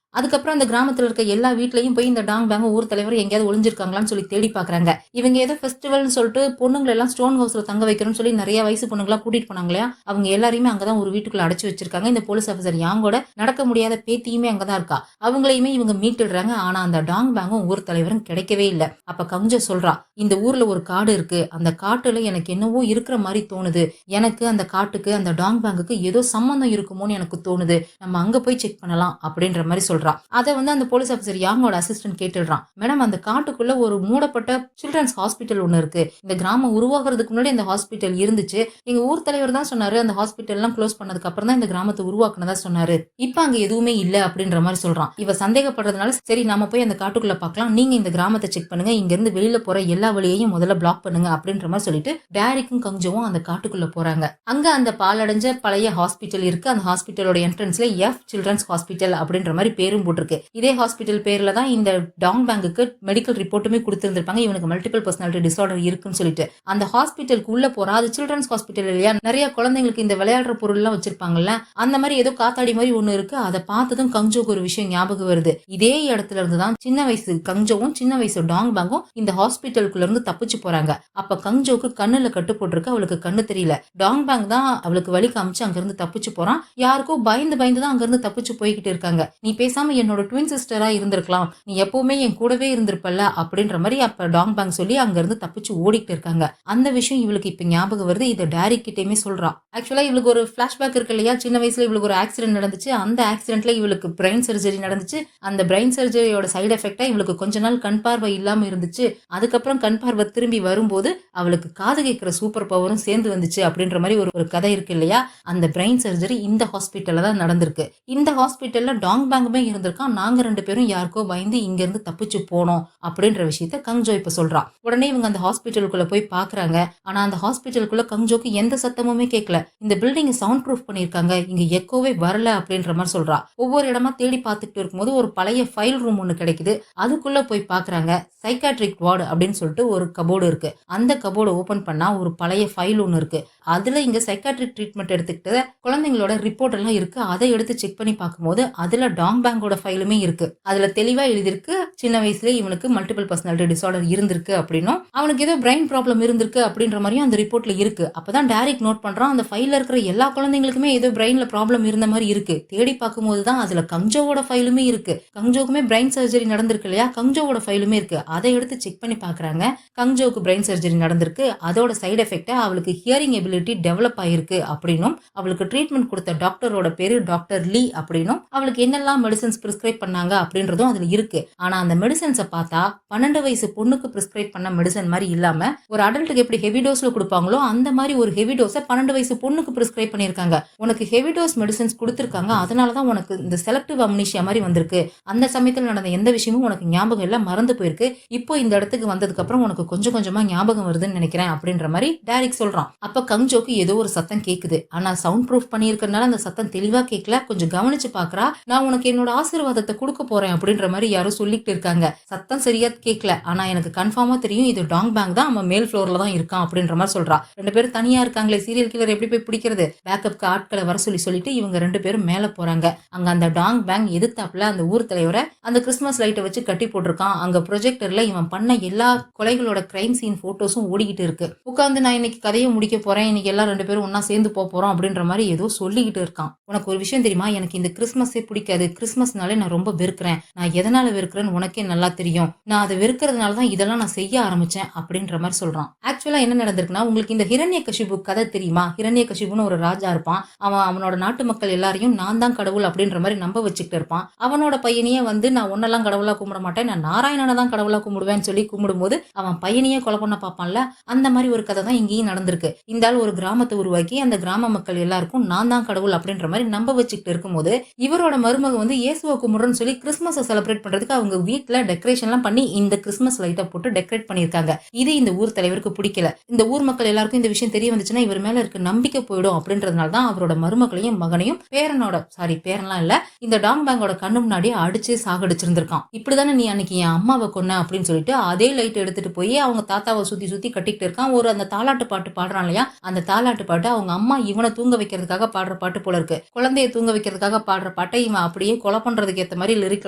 அதுக்கப்புறம் அந்த கிராமத்துல இருக்க எல்லா வீட்லயும் போய் இந்த டாங் பேங் ஊர் தலைவர் எங்கேயாவது ஒளிஞ்சிருக்காங்களான்னு சொல்லி தேடி பாக்குறாங்க. இவங்க ஏதோ ஃபெஸ்டிவல்னு சொல்லிட்டு பொண்ணுங்களை எல்லாம் ஸ்டோன் ஹவுஸ்ல தங்க வைக்கிறோம்னு சொல்லி நிறைய வயசு பொண்ணுங்களா கூட்டிட்டு போனாங்க இல்லையா, அவங்க எல்லாரையுமே அங்கதான் ஒரு வீட்டுக்குள்ள அடைச்சு வச்சிருக்காங்க. இந்த போலீஸ் ஆஃபீஸர் யாங்கோட நடக்க முடியாத பேத்தியுமே அங்கதான் இருக்கா. அவங்களையுமே இவங்க மீட்டுடுறாங்க. ஆனா அந்த டாங் பேங்கும் ஊர் தலைவரும் கிடைக்கவே இல்லை. அப்ப கஞ்ச சொல்றா, இந்த ஊர்ல ஒரு காடு இருக்கு, அந்த காட்டுல எனக்கு என்னவோ இருக்கிற மாதிரி தோணுது, எனக்கு அந்த காட்டுக்கு அந்த டாங் பேங்குக்கு ஏதோ சம்பந்தம் இருக்குமோன்னு எனக்கு தோணுது, நம்ம அங்க போய் செக் பண்ணலாம் அப்படின்ற மாதிரி சொல்றா. அதை வந்து அந்த போலீஸ் ஆஃபீஸர் யாங்கோட அசிஸ்டன்ட் கேட்டுடுறான். மேடம், அந்த காட்டுக்குள்ள ஒரு மூடப்பட்ட சில்ட்ரன்ஸ் ஹாஸ்பிட்டல் ஒண்ணு இருக்கு, இந்த கிராமம் உருவாக்குறதுக்கு முன்னாடி அந்த ஹாஸ்பிட்டல் இருந்துச்சு, எங்க ஊர் தலைவர் தான் சொன்னாரு, அந்த ஹாஸ்பிட்டல் எல்லாம் க்ளோஸ் பண்ணதுக்கு அப்புறம் தான் இந்த கிராமத்தை உருவாக்குனதா சொன்னாரு, இப்ப அங்க எதுவுமே இல்ல அப்படின்ற மாதிரி சொல்றான். இவ சந்தேகப்படுறதுனால சரி நாம போய் அந்த காட்டுக்குள்ள பார்க்கலாம், நீங்க இந்த கிராமத்தை செக் பண்ணுங்க, இங்க இருந்து வெளியில போற எல்லா வழியையும் முதல்ல பிளாக் பண்ணுங்க அப்படின்ற மாதிரி சொல்லிட்டு டேரிக்கும் கஞ்சவும் அந்த காட்டுக்குள்ள போறாங்க. அங்க அந்த பாலடைஞ்ச பழைய ஹாஸ்பிட்டல் இருக்கு. அந்த ஹாஸ்பிட்டலோட என்ட்ரன்ஸ்ல எஃப் சில்ட்ரன்ஸ் ஹாஸ்பிட்டல் அப்படின்ற மாதிரி பேரும் போட்டிருக்கு. இதே ஹாஸ்பிட்டல் பேர்ல தான் இந்த டாங் பேங்குக்கு மெடிக்கல் ரிப்போர்ட்டுமே கொடுத்திருந்திருப்பாங்க, இவனுக்கு மல்டிபிள் பர்சனாலிட்டி டிசார்டர் இருக்குன்னு சொல்லிட்டு. அந்த ஹாஸ்பிட்டலுக்கு உள்ள போறா, அது சில்ட்ரன்ஸ் ஹாஸ்பிட்டல் இல்லையா, நிறைய குழந்தைங்களுக்கு இந்த விளையாடுற பொருள் எல்லாம் வச்சிருப்பாங்கல்ல, அந்த மாதிரி ஏதோ காத்தாடி மாதிரி ஒண்ணு இருக்கு. அதை பார்த்ததும் கங்ஜோக்கு ஒரு விஷயம் ஞாபகம் வருது. இதே இடத்துல இருந்து தான் சின்ன வயசு கங்ஜோவும் சின்ன வயசு டாங் பேங்கும் இந்த ஹாஸ்பிட்டலுக்குள்ள இருந்து தப்பிச்சு போறாங்க. அப்ப கங்ஜோக்கு கண்ணுல கட்டு போட்டிருக்கு, அவளுக்கு கண்ணு தெரியல. டாங் பேங் தான் அவளுக்கு வழி காமிச்சு அங்க இருந்து தப்பிச்சு போறான். யாருக்கோ பயந்து பயந்து தான் அங்க இருந்து தப்பிச்சு போய்கிட்டு இருக்காங்க. நீ பேசாம என்னோட ட்வின் சிஸ்டரா இருந்திருக்கலாம், நீ எப்பவுமே என் கூடவே இருந்திருப்பல்ல அப்படின்ற மாதிரி அப்ப டாங் பேங் சொல்லி அங்க இருந்து தப்பிச்சு ஓடிட்டு இருக்காங்க. அந்த விஷயம் இவளுக்கு இப்ப ஞாபகம் வருது. இதை டேரிக் கிட்டேயுமே சொல்றா. ஆக்சுவலா இவளுக்கு ஒரு பிளாஷ்பேக் இருக்கு இல்லையா, சின்ன வயசுல இவளுக்கு ஒரு ஆக்சிடென்ட் நடந்துச்சு, அந்த ஆக்சிடென்ட்ல இவளுக்கு பிரெயின் சர்ஜரி நடந்துச்சு. அந்த பிரெயின் சர்ஜரியோட சைடு எஃபெக்டா இவளுக்கு கொஞ்ச நாள் கண் பார்வை இல்லாம இருந்துச்சு. அதுக்கப்புறம் கண் பார்வை திரும்பி வரும்போது அவளுக்கு காது கேட்கிற சூப்பர் பவரும் சேர்ந்து வந்துச்சு அப்படின்ற மாதிரி ஒரு கதை இருக்கு இல்லையா. அந்த பிரெயின் சர்ஜரி இந்த ஹாஸ்பிட்டல்ல தான் நடந்திருக்கு. இந்த ஹாஸ்பிட்டல்ல டாங் பேங்குமே இருந்திருக்கான். நாங்க ரெண்டு பேரும் யாருக்கோ பயந்து இங்க இருந்து தப்பிச்சு போனோம் அப்படின்ற விஷயத்த கங்ஜோ இப்ப சொல்றா. உடனே இவங்க அந்த ஹாஸ்பிட்டலுக்குள்ள போய் பாக்குறாங்க. ஆனா அந்த ஹாஸ்பிட்டலுக்குள்ள கங்ஜோக்கு எந்த சத்தமுமே கேட்கல. இந்த பில்டிங் சவுண்ட் ப்ரூஃப் பண்ணிருக்காங்க, இங்க எக்கோவே வரல அப்படின்ற மாதிரி சொல்றா. ஒவ்வொரு இடமா தேடி பார்த்துட்டு இருக்கும்போது ஒரு பழைய ஃபைல் ரூம் ஒண்ணு கிடைக்குது. அதுக்குள்ள போய் பாக்குறாங்க. சைக்காட்ரிக் வார்டு அப்படின்னு சொல்லிட்டு ஒரு கபோர்டு இருக்கு. அந்த கபோர்டு ஓபன் பண்ணா ஒரு பழைய ஃபைல் ஒண்ணு இருக்கு. அதுல இங்க சைக்காட்ரிக் ட்ரீட்மெண்ட் எடுத்துக்கிட்டு குழந்தைங்களோட ரிப்போர்ட் எல்லாம் இருக்கு. அதை எடுத்து செக் பண்ணி பார்க்கும்போது அதுல டாங் பேங்கோட ஃபைலுமே இருக்கு. அதுல தெளிவா எழுதிருக்கு, சின்ன வயசுல இவனுக்கு மல்டிபிள் பர்சனாலிட்டி டிசார்டர் இருந்திருக்கு அப்படின்னும் அவனுக்கு ஏதோ பிரெயின் ப்ராப்ளம் இருந்திருக்கு அப்படின்ற மாதிரியும் அந்த ரிப்போர்ட்ல இருக்கு. அப்பதான் டைரக்ட் நோட் பண்றான், அந்த ஃபைல்ல இருக்கிற எல்லா குழந்தைங்களுக்குமே ஏதோ பிரெயின்ல ப்ராப்ளம் இருந்த மாதிரி இருக்கு. தேடி பார்க்கும்போது தான் அதுல கங்ஜோவோட ஃபைலுமே இருக்கு. கங்ஜோக்குமே பிரெயின் சர்ஜரி நடந்திருக்கு இல்லையா, கங்ஜோவோட ஃபைலுமே இருக்கு. அதை எடுத்து செக் பண்ணி பாக்குறாங்க. கங்ஜோக்கு பிரெயின் சர்ஜரி நடந்திருக்கு. அதோட சைடு எஃபெக்டா அவளுக்கு ஹியரிங் எபிலிட்டி டெவலப் ஆயிருக்கு அப்படின்னும் அவளுக்கு ட்ரீட்மெண்ட் கொடுத்த டாக்டரோட பேரு டாக்டர் லீ அப்படின்னும் அவளுக்கு என்னெல்லாம் மெடிசன்ஸ் பிரிஸ்கிரைப் பண்ணாங்க அப்படின்றதும் அதுல இருக்கு. ஆனா அந்த மெடிசன்ஸை பார்த்தா 12 வயசு பொண்ணுக்கு பிரிஸ்கிரைப் பண்ண மெடிசன் மாதிரி இல்லாம ஒரு அடல்ட்டுக்கு எப்படி ஹெவி டோஸ்ல கொடுப்பாங்களோ அந்த மாதிரி ஒரு ஹெவி டோஸை 12 வயசு பொண்ணுக்கு பிரிஸ்கிரைப் பண்ணிருக்காங்க. உனக்கு ஹெவி டோஸ் மெடிசன்ஸ் கொடுத்திருக்காங்க, அதனாலதான் உனக்கு இந்த செலக்டிவ் அம்னீஷியா மாதிரி வந்திருக்கு. அந்த சமயத்தில் நடந்த எந்த விஷயமும் உனக்கு ஞாபகம் எல்லாம் மறந்து போயிருக்கு. இப்போ இந்த இடத்துக்கு வந்ததுக்கு அப்புறம் உனக்கு கொஞ்சம் கொஞ்சமா ஞாபகம் வருதுன்னு நினைக்கிறேன் அப்படின்ற மாதிரி டைரக்ட் சொல்றான். அப்ப கங்ஜோக்கு ஏதோ ஒரு சத்தம் கேக்குது. ஆனா சவுண்ட் ப்ரூஃப் பண்ணிருக்கனால அந்த சத்தம் தெளிவா கேட்கல. கொஞ்சம் கவனிச்சு பாக்குறா. நான் உனக்கு என்னோட ஆசீர்வாதத்தை கொடுக்க போறேன் அப்படின்ற மாதிரி யாரோ சொல்லிட்டு இருக்காங்க. சத்தம் சரியா கேட்கல, ஆனா எனக்கு கன்ஃபார்மா தெரியும் இது டாங் பேங் தான், அவன் மேல் ஃப்ளோர்ல தான் இருக்கான் அப்படின்ற மாதிரி சொல்றா. ரெண்டு பேரும் தனியா இருக்காங்களே, சீரியல் கில்லர் எப்படி போய் பிடிக்கிறது, பேக்கப்க்கு ஆட்களை வர சொல்லிட்டு இவங்க ரெண்டு பேரும் மேல போறாங்க. அங்க அந்த டாங் பேங் எதிர்த்தாப்புல அந்த ஊர் தலைவரை அந்த கிறிஸ்துமஸ் லைட்டை வச்சு கட்டி போட்டிருக்கான். அங்க ப்ரொஜெக்டர்ல இவன் பண்ண எல்லா கொலைகளோட கிரைம் சீன் போட்டோஸும் ஓடிக்கிட்டு இருக்கு. உட்காந்து நான் இன்னைக்கு கதையை முடிக்க போறேன், இன்னைக்கு எல்லாம் ரெண்டு பேரும் ஒன்னா சேர்ந்து போறோம் அப்படின்ற மாதிரி ஏதோ சொல்லிக்கிட்டு இருக்கான். உனக்கு ஒரு விஷயம் தெரியுமா, எனக்கு இந்த கிறிஸ்துமஸே பிடிக்காது, கிறிஸ்துமஸ் கிறிஸ்மஸ்னாலே நான் ரொம்ப வெறுக்கிறேன். நான் எதனால வெறுக்கிறேன்னு உனக்கே நல்லா தெரியும். நான் அதை வெறுக்கிறதுனால தான் இதெல்லாம் நான் செய்ய ஆரம்பிச்சேன் அப்படின்ற மாதிரி சொல்றான். ஆக்சுவலா என்ன நடந்திருக்குன்னா, உங்களுக்கு இந்த ஹிரண்யகசிபு கதை தெரியுமா? ஹிரண்யகசிபுன்னு ஒரு ராஜா இருப்பான். அவனோட நாட்டு மக்கள் எல்லாரையும் நான் தான் கடவுள் அப்படின்ற மாதிரி நம்ப வச்சுக்கிட்டு இருப்பான். அவனோட பையனையே வந்து நான் ஒன்னெல்லாம் கடவுளா கும்பிட மாட்டேன், நான் நாராயணனை தான் கடவுளா கும்பிடுவேன்னு சொல்லி கும்பிடும்போது அவன் பையனையே கொலை பண்ண பார்ப்பான்ல, அந்த மாதிரி ஒரு கதை தான் இங்கேயும் நடந்திருக்கு. இந்த ஆள் ஒரு கிராமத்தை உருவாக்கி அந்த கிராம மக்கள் எல்லாருக்கும் நான் தான் கடவுள் அப்படின்ற மாதிரி நம்ப வச்சுக்கிட்டு இருக்கும்போது இவரோட மருமக வந்து இயேசுவை கும்பிடுறன்னு சொல்லி கிறிஸ்மஸை செலிப்ரேட் பண்றதுக்கு அவங்க வீட்டுல டெக்கரேஷன்லாம் பண்ணி இந்த கிறிஸ்மஸ் லைட்டை போட்டு டெக்கரேட் பண்ணியிருக்காங்க. இது இந்த ஊர் தலைவருக்கு பிடிக்கல. இந்த ஊர் மக்கள் எல்லாருக்கும் இந்த விஷயம் தெரிய வந்துச்சுன்னா இவர் மேல இருக்க நம்பிக்கை போயிடும் அப்படின்றதுனால தான் அவரோட மருமகளையும் மகனையும் பேரன்லாம் இல்ல, இந்த டாங் பேங்கோட கண்ணு முன்னாடியே அடிச்சு சாகடிச்சிருந்திருக்கான். இப்படிதானே நீ அன்னைக்கு என் அம்மாவை கொன்ன அப்படின்னு சொல்லிட்டு அதே லைட் எடுத்துட்டு போய் அவங்க தாத்தாவை சுத்தி சுத்தி கட்டிக்கிட்டு இருக்கான். ஒரு அந்த தாலாட்டு பாட்டு பாடுறான் இல்லையா, அந்த தாலாட்டு பாட்டு அவங்க அம்மா இவனை தூங்க வைக்கிறதுக்காக பாடுற பாட்டு போல இருக்கு. குழந்தைய தூங்க வைக்கிறதுக்காக பாடுற பாட்டை இவன் அப்படியே கொலை பண்றதுக்கு ஏத்த மாதிரி லிரிக்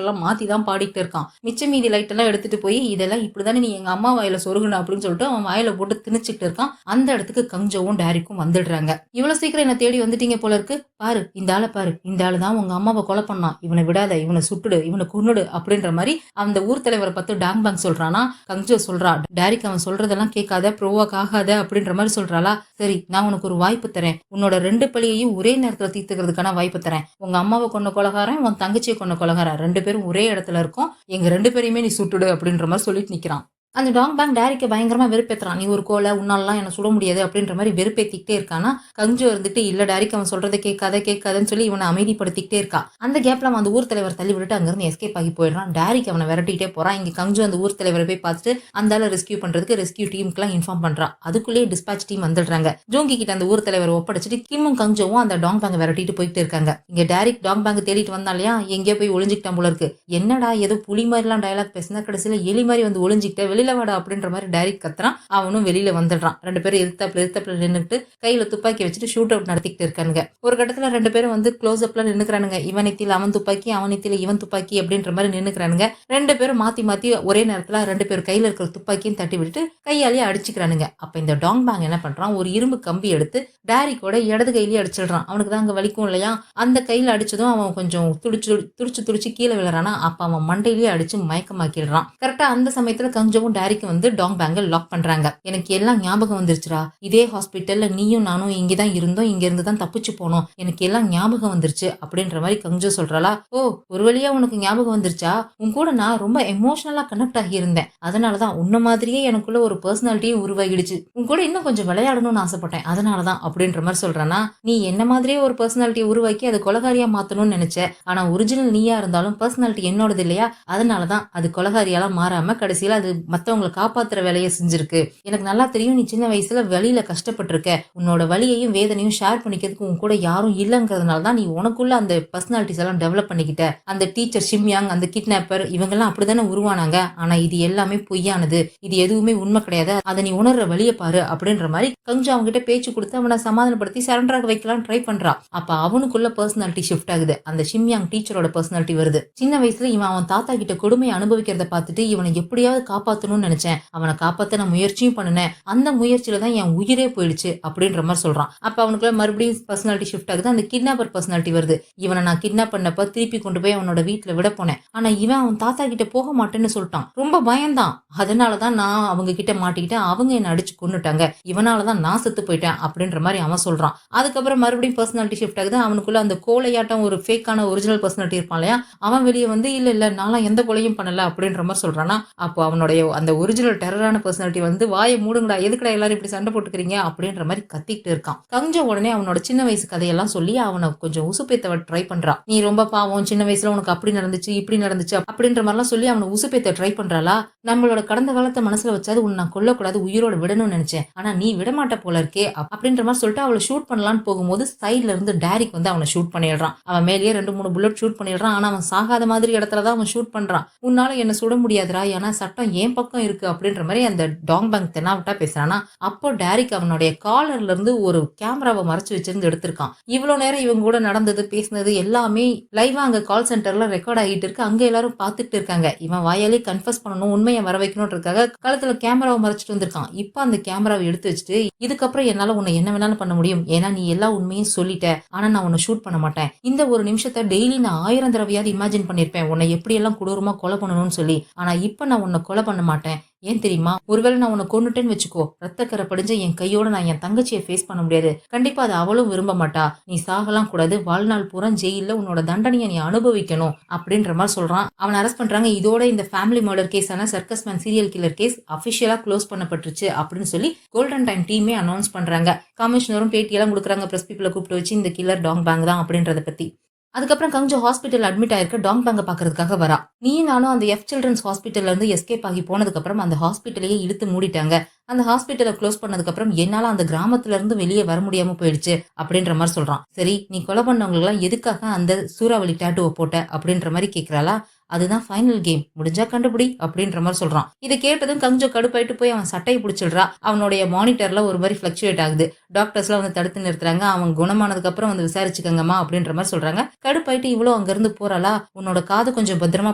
எல்லாம் மாத்தி தான் பாடிட்டு இருக்கான். மிச்ச மீதி லைட் எல்லாம் எடுத்துட்டு போய் இதெல்லாம் இப்படிதானே நீ எங்க அம்மா வாயில சொருகுன அப்படின்னு சொல்லிட்டு அவன் வாயில போட்டு திணிச்சுட்டு இருக்கான். அந்த இடத்துக்கு கங்ஜோவும் டேரிக்கும் வந்துடுறாங்க. இவ்வளவு சீக்கிரம் என்ன தேடி வந்துட்டீங்க போல இருக்கு, பாரு இந்த ஆளை பாரு, இந்த ஆளு தான் உங்க அம்மாவை கொலை பண்ணான், இவனை விடாத, இவனை சுட்டுடு, இவனை கொன்னுடு அப்படின்ற மாதிரி அந்த ஊர் தலைவரை பார்த்து டாங் பேங் சொல்றானா. கங்ஜோ சொல்றா, டேரிக் அவன் சொல்றதெல்லாம் கேட்காத, ப்ரோவாக் ஆகாத அப்படின்ற மாதிரி சொல்றாளா. சரி, நான் உனக்கு ஒரு வாய்ப்பு தரேன், உன்னோட 2 பழியையும் ஒரே நேரத்துல தீர்த்துக்கிறதுக்கான வாய்ப்பு தரேன். உங்க அம்மாவை கொண்ட கொலகாரன், உன் தங்கச்சியை கொண்ட கொலகாரன் 2 பேரும் ஒரே இடத்துல இருக்கும், எங்க 2 பேரையுமே நீ சுட்டுடு அப்படின்ற மாதிரி சொல்லிட்டு நிக்கிறான். அந்த டாங் பேங் டேரிக்க பயங்கரமா வெறுப்பேத்துறான். நீ ஒரு கோலை, உன்னாலலாம் என்ன சுட முடியாது அப்படின்ற மாதிரி வெறுப்பேத்திக்கிட்டே இருக்கானா. கஞ்சு இருந்துட்டு இல்ல டேரிக் அவன் சொல்றதை கேட்காதன்னு சொல்லி இவனை அமைதிப்படுத்திக்கிட்டே இருக்கா. அந்த கேப்ல அவன் அந்த ஊர் தலைவர் தள்ளி விட்டுட்டு அங்கிருந்து எஸ்கேப் ஆகி போயிடுறான். டேரிக் அவனை விரட்டிக்கிட்டே போறான். இங்க கஞ்சு அந்த ஊர் தலைவரை போய் பார்த்துட்டு அந்த ஆளை ரெஸ்கியூ பண்றதுக்கு ரெஸ்கியூ டீமுக்குலாம் இன்ஃபார்ம் பண்றான். அதுக்குள்ளேயே டிஸ்பாச் டீம் வந்துடுறாங்க. ஜோங்கி கிட்ட அந்த ஊர் தலைவர் ஒப்படைச்சிட்டு கிம்மும் கஞ்சவும் அந்த டாங் பேங்கை விரட்டிட்டு போயிட்டு இருக்காங்க. இங்க டேரிக் டாங் பேங்க் தேடிட்டு வந்தா இல்லையா, எங்கேயோ போய் ஒளிஞ்சிக்கிட்டான் போல இருக்கு. என்னடா ஏதோ புலி மாதிரிலாம் டயலாக் பேசினா கடைசியில எலி மாதிரி வந்து ஒளிஞ்சிக்கிட்ட, வெளியில வாடா அப்படின்ற மாதிரி டேரிக் கத்துறான். அவனும் வெளியில வந்துடுறான். 2 பேரும் எதிர்த்தாப்புல நின்றுட்டு கையில துப்பாக்கி வச்சுட்டு ஷூட் அவுட் நடத்திக்கிட்டு இருக்கானுங்க. ஒரு கட்டத்துல 2 பேரும் வந்து க்ளோஸ் அப்ல நின்னுக்கிறானுங்க. இவன் நெத்தியில அவன் துப்பாக்கி, அவன் நெத்தியில இவன் துப்பாக்கி அப்படின்ற மாதிரி நின்னுக்கிறானுங்க. 2 பேரும் மாத்தி ஒரே நேரத்துல 2 பேர் கையில இருக்கிற துப்பாக்கியும் தட்டி விட்டுட்டு கையாலேயே அடிச்சுக்கிறானுங்க. அப்ப இந்த டாங் பேங் என்ன பண்றான், ஒரு இரும்பு கம்பி எடுத்து டேரிக்கோட இடது கையிலேயே அடிச்சிடுறான். அவனுக்கு தான் அங்க வலிக்கும் இல்லையா, அந்த கையில அடிச்சதும் அவன் கொஞ்சம் துடிச்சு கீழே விழுறானா. அப்ப அவன் மண்டையிலேயே அடிச்சு மயக்கமாக்கிடுறான். கரெக்டா அந்த சமயத்துல கஞ்சவும் டேரிக்கு வந்து டாங் பேங்கை லாக் பண்றாங்க. எனக்கு எல்லாம் ஞாபகம் வந்துருச்சுடா, இதே ஹாஸ்பிட்டல்ல நீயும் நானும் இங்கதான் இருந்தோம், இங்க இருந்து தான் தப்பிச்சு போனோம், எனக்கு எல்லாம் ஞாபகம் வந்துருச்சு அப்படின்ற மாதிரி கஞ்சோ சொல்றாளா. ஓ, ஒரு வழியா உனக்கு ஞாபகம் வந்துருச்சா, உன் கூட நான் ரொம்ப எமோஷனலா கனெக்ட் ஆகி இருந்தேன், அதனாலதான் உன்ன மாதிரியே எனக்குள்ள ஒரு பர்சனாலிட்டியும் உருவாகிடுச்சு, உன் கூட இன்னும் கொஞ்சம் விளையாடணும்னு ஆசைப்பட்டேன், அதனாலதான் அப்படின்ற மாதிரி சொல்றானா. நீ என்ன மாதிரியே ஒரு பர்சனாலிட்டியை உருவாக்கி அது கொலகாரியா மாத்தணும்னு நினைச்ச, ஆனா ஒரிஜினல் நீயா இருந்தாலும் பர்சனாலிட்டி என்னோடது இல்லையா, அதனாலதான் அது கொலகாரியாலாம் மாறாம கடைசியில அது மத்தவங்களை காப்பாத்துற வேலையை செஞ்சிருக்கு. எனக்கு நல்லா தெரியும் நீ சின்ன வயசுல வழியில கஷ்டப்பட்டிருக்க, உன்னோட வலியையும் வேதனையும் ஷேர் பண்ணிக்கிறதுக்கு உன் கூட யாரும் இல்லங்கிறதுனால தான் நீ உனக்குள்ள அந்த பர்சனாலிட்டிஸ் எல்லாம் டெவலப் பண்ணிக்கிட்ட. அந்த டீச்சர் ஷிம்யாங், அந்த கிட்னாப்பர், இவங்கெல்லாம் அப்படித்தானே உருவானாங்க, ஆனா இது எல்லாமே பொய்யானது, இது எதுவுமே உண்மை கிடையாது, அதை நீ உணர்ற வழியை பாரு அப்படின்ற மாதிரி கொஞ்சம் அவங்க கிட்ட பேச்சு கொடுத்து அவனை சமாதானப்படுத்தி சரண்டராக வைக்கலாம் ட்ரை பண்றா. அப்ப அவனுக்குள்ள பர்சனாலிட்டி ஷிஃப்ட் ஆகுது. அந்த ஷிம்யாங் டீச்சரோட பர்சனாலிட்டி வருது. சின்ன வயசுல இவன் அவன் தாத்தா கிட்ட கொடுமையை அனுபவிக்கிறத பார்த்துட்டு இவனை எப்படியாவது காப்பாத்தணும்னு நினைச்சேன், அவனை காப்பாத்த நான் முயற்சியும் பண்ணினேன், அந்த முயற்சியில தான் என் உயிரே போயிடுச்சு அப்படின்ற மாதிரி சொல்றான். அப்ப அவனுக்குள்ள மறுபடியும் பர்சனாலிட்டி ஷிஃப்ட் ஆகுது. அந்த கிட்னாப்பர் பர்சனாலிட்டி வருது. இவனை நான் கிட்னாப் பண்ணப்ப திருப்பி கொண்டு போய் அவனோட வீட்டுல விட போனேன், ஆனா இவன் அவன் தாத்தா கிட்ட போக மாட்டேன்னு சொல்லிட்டான், ரொம்ப பயந்தான், அதனாலதான் நான் அவங்க கிட்ட மாட்டிக்கிட்டேன், அவங்க என்ன அடிச்சு கொன்னுட்டாங்க, இவனாலதான் நான் செத்து போயிட்டேன் அப்படின்ற மாதிரி அவன் சொல்றான். அதுக்கப்புறம் மறுபடியும் பர்சனாலிட்டி ஷிஃப்ட் ஆகுது. அவனுக்குள்ள அந்த கோலையாட்டம் ஒரு ஃபேக்கான ஒரிஜினல் பர்சனாலிட்டி இருப்பான் இல்லையா, அவன் வெளியே வந்து இல்ல நான் எந்த கொலையும் பண்ணல அப்படின்ற மாதிரி சொல்றானா. அப்போ அவனுடைய அந்த ஒரிஜினல் டெரரான பர்சனாலிட்டி வந்து வாயை மூடுங்கடா, எதுக்குடா எல்லாரும் இப்படி சண்டை போட்டுக்கிறீங்க அப்படின்ற மாதிரி கத்திக்கிட்டு இருக்கான். கஞ்ச உடனே அவனோட சின்ன வயசு கதையெல்லாம் சொல்லி அவனை கொஞ்சம் உசுப்பேத்த ட்ரை பண்றான். நீ ரொம்ப பாவம், சின்ன வயசுல உனக்கு அப்படி நடந்துச்சு இப்படி நடந்துச்சு அப்படின்ற மாதிரிலாம் சொல்லி அவனை உசுப்பேத்த ட்ரை பண்றாளா. நம்மளோட கடந்த காலத்தை மனசுல வச்சாது உன்னை நான் கொல்லக்கூடாது, உயிரோட விடணும்னு நினைச்சேன், ஆனா நீ விடமாட்ட போல இருக்கே அப்படின்ற மாதிரி சொல்லிட்டு அவளை ஷூட் பண்ணலான்னு போகும்போது சைட்ல இருந்து டேரிக் வந்து அவனை ஷூட் பண்ணிடுறான். அவன் மேலேயே 2-3 புல்லட் ஷூட் பண்ணிடுறான். ஆனா அவன் சாகாத மாதிரி இடத்துலதான் அவன் ஷூட் பண்றான். உன்னால என்ன சுட முடியாதுரா, ஏன்னா சட்டம் ஏன் பக்கம் இருக்கு அப்படின்ற மாதிரி அந்த டாங் பேங் தென்னாவிட்டா பேசுறானா. அப்போ டேரிக் அவனுடைய காலர்ல இருந்து ஒரு கேமராவை மறைச்சு வச்சிருந்து எடுத்திருக்கான். இவ்வளவு நேரம் இவங்க கூட நடந்தது பேசினது எல்லாமே லைவா அங்க கால் சென்டர்ல ரெக்கார்ட் ஆகிட்டு இருக்கு. அங்க எல்லாரும் பாத்துட்டு இருக்காங்க. இவன் வாயாலே கன்ஃபஸ் பண்ணணும், உண்மை உண்மையை வர வைக்கணுன்றதுக்காக கழுத்துல கேமராவை மறைச்சிட்டு வந்திருக்கான். இப்ப அந்த கேமராவை எடுத்து வச்சுட்டு, இதுக்கப்புறம் என்னால உன்னை என்ன வேணாலும் பண்ண முடியும். ஏன்னா நீ எல்லா உண்மையும் சொல்லிட்ட. ஆனா நான் உன்னை ஷூட் பண்ண மாட்டேன். இந்த ஒரு நிமிஷத்தை டெய்லி நான் 1000 தடவையாவது இமேஜின் பண்ணிருப்பேன். உன்னை எப்படியெல்லாம் கொடூரமா கொலை பண்ணணும்னு சொல்லி. ஆனா இப்ப நான் உன்னை கொலை பண்ண மாட்டேன். ஏன் தெரியுமா? ஒருவேளை நான் உன்னை கொன்னுட்டேன்னு வச்சுக்கோ, ரத்தக்கரை படிஞ்ச என் கையோட நான் என் தங்கச்சியை ஃபேஸ் பண்ண முடியாது. கண்டிப்பா அது அவளும் விரும்ப மாட்டா. நீ சாகலாம் கூடாது. வாழ்நாள் பூரா ஜெயில உன்னோட தண்டனையை நீ அனுபவிக்கணும் அப்படின்ற மாதிரி சொல்றான். அவன் அரெஸ்ட் பண்றாங்க. இதோட இந்த ஃபேமிலி மர்டர் கேஸான circus man serial killer case அபிஷியலா க்ளோஸ் பண்ணப்பட்டுருச்சு அப்படின்னு சொல்லி கோல்டன் டைம் டீமே அனௌன்ஸ் பண்றாங்க. கமிஷனரும் பேட்டியெல்லாம் கொடுக்குறாங்க. பிரஸ் பீப்புளை கூப்பிட்டு வச்சு இந்த கில்லர் டாங் பேங் தான் அப்படின்றத பத்தி. அதுக்கப்புறம் கங்ஜோ ஹாஸ்பிட்டல் அட்மிட் ஆயிருக்க டாங் பேங்க பாக்குறதுக்காக வரா. நீயும் நானும் அந்த எஃப் சில்ட்ரன்ஸ் ஹாஸ்பிட்டல்ல இருந்து எஸ்கேப் ஆகி போனதுக்கு அப்புறம் அந்த ஹாஸ்பிட்டலையே இழுத்து மூடிட்டாங்க. அந்த ஹாஸ்பிட்டலை க்ளோஸ் பண்ணதுக்கு அப்புறம் என்னால அந்த கிராமத்துல இருந்து வெளியே வர முடியாம போயிடுச்சு அப்படின்ற மாதிரி சொல்றான். சரி, நீ கொலை பண்ணவங்களுக்கு எல்லாம் எதுக்காக அந்த சூறாவளி டாட்டுவை போட்ட அப்படின்ற மாதிரி கேக்குறாளா. அதுதான் ஃபைனல் கேம், முடிஞ்சா கண்டுபிடி அப்படின்ற மாதிரி சொல்றான். இதை கேட்டதும் கங்ஜோ கடுப்பாயிட்டு போய் அவன் சட்டையை பிடிச்சிடுறா. அவனுடைய மானிட்டர்ல ஒரு மாதிரி பிளக்சுவேட் ஆகுது. டாக்டர்ஸ்லாம் வந்து தடுத்து நிறுத்துறாங்க. அவன் குணமானதுக்கு அப்புறம் வந்து விசாரிச்சுக்கங்கம்மா அப்படின்ற மாதிரி சொல்றாங்க. கடுப்பாயிட்டு இவ்வளோ அங்க இருந்து போறாளா, உன்னோட காது கொஞ்சம் பத்திரமா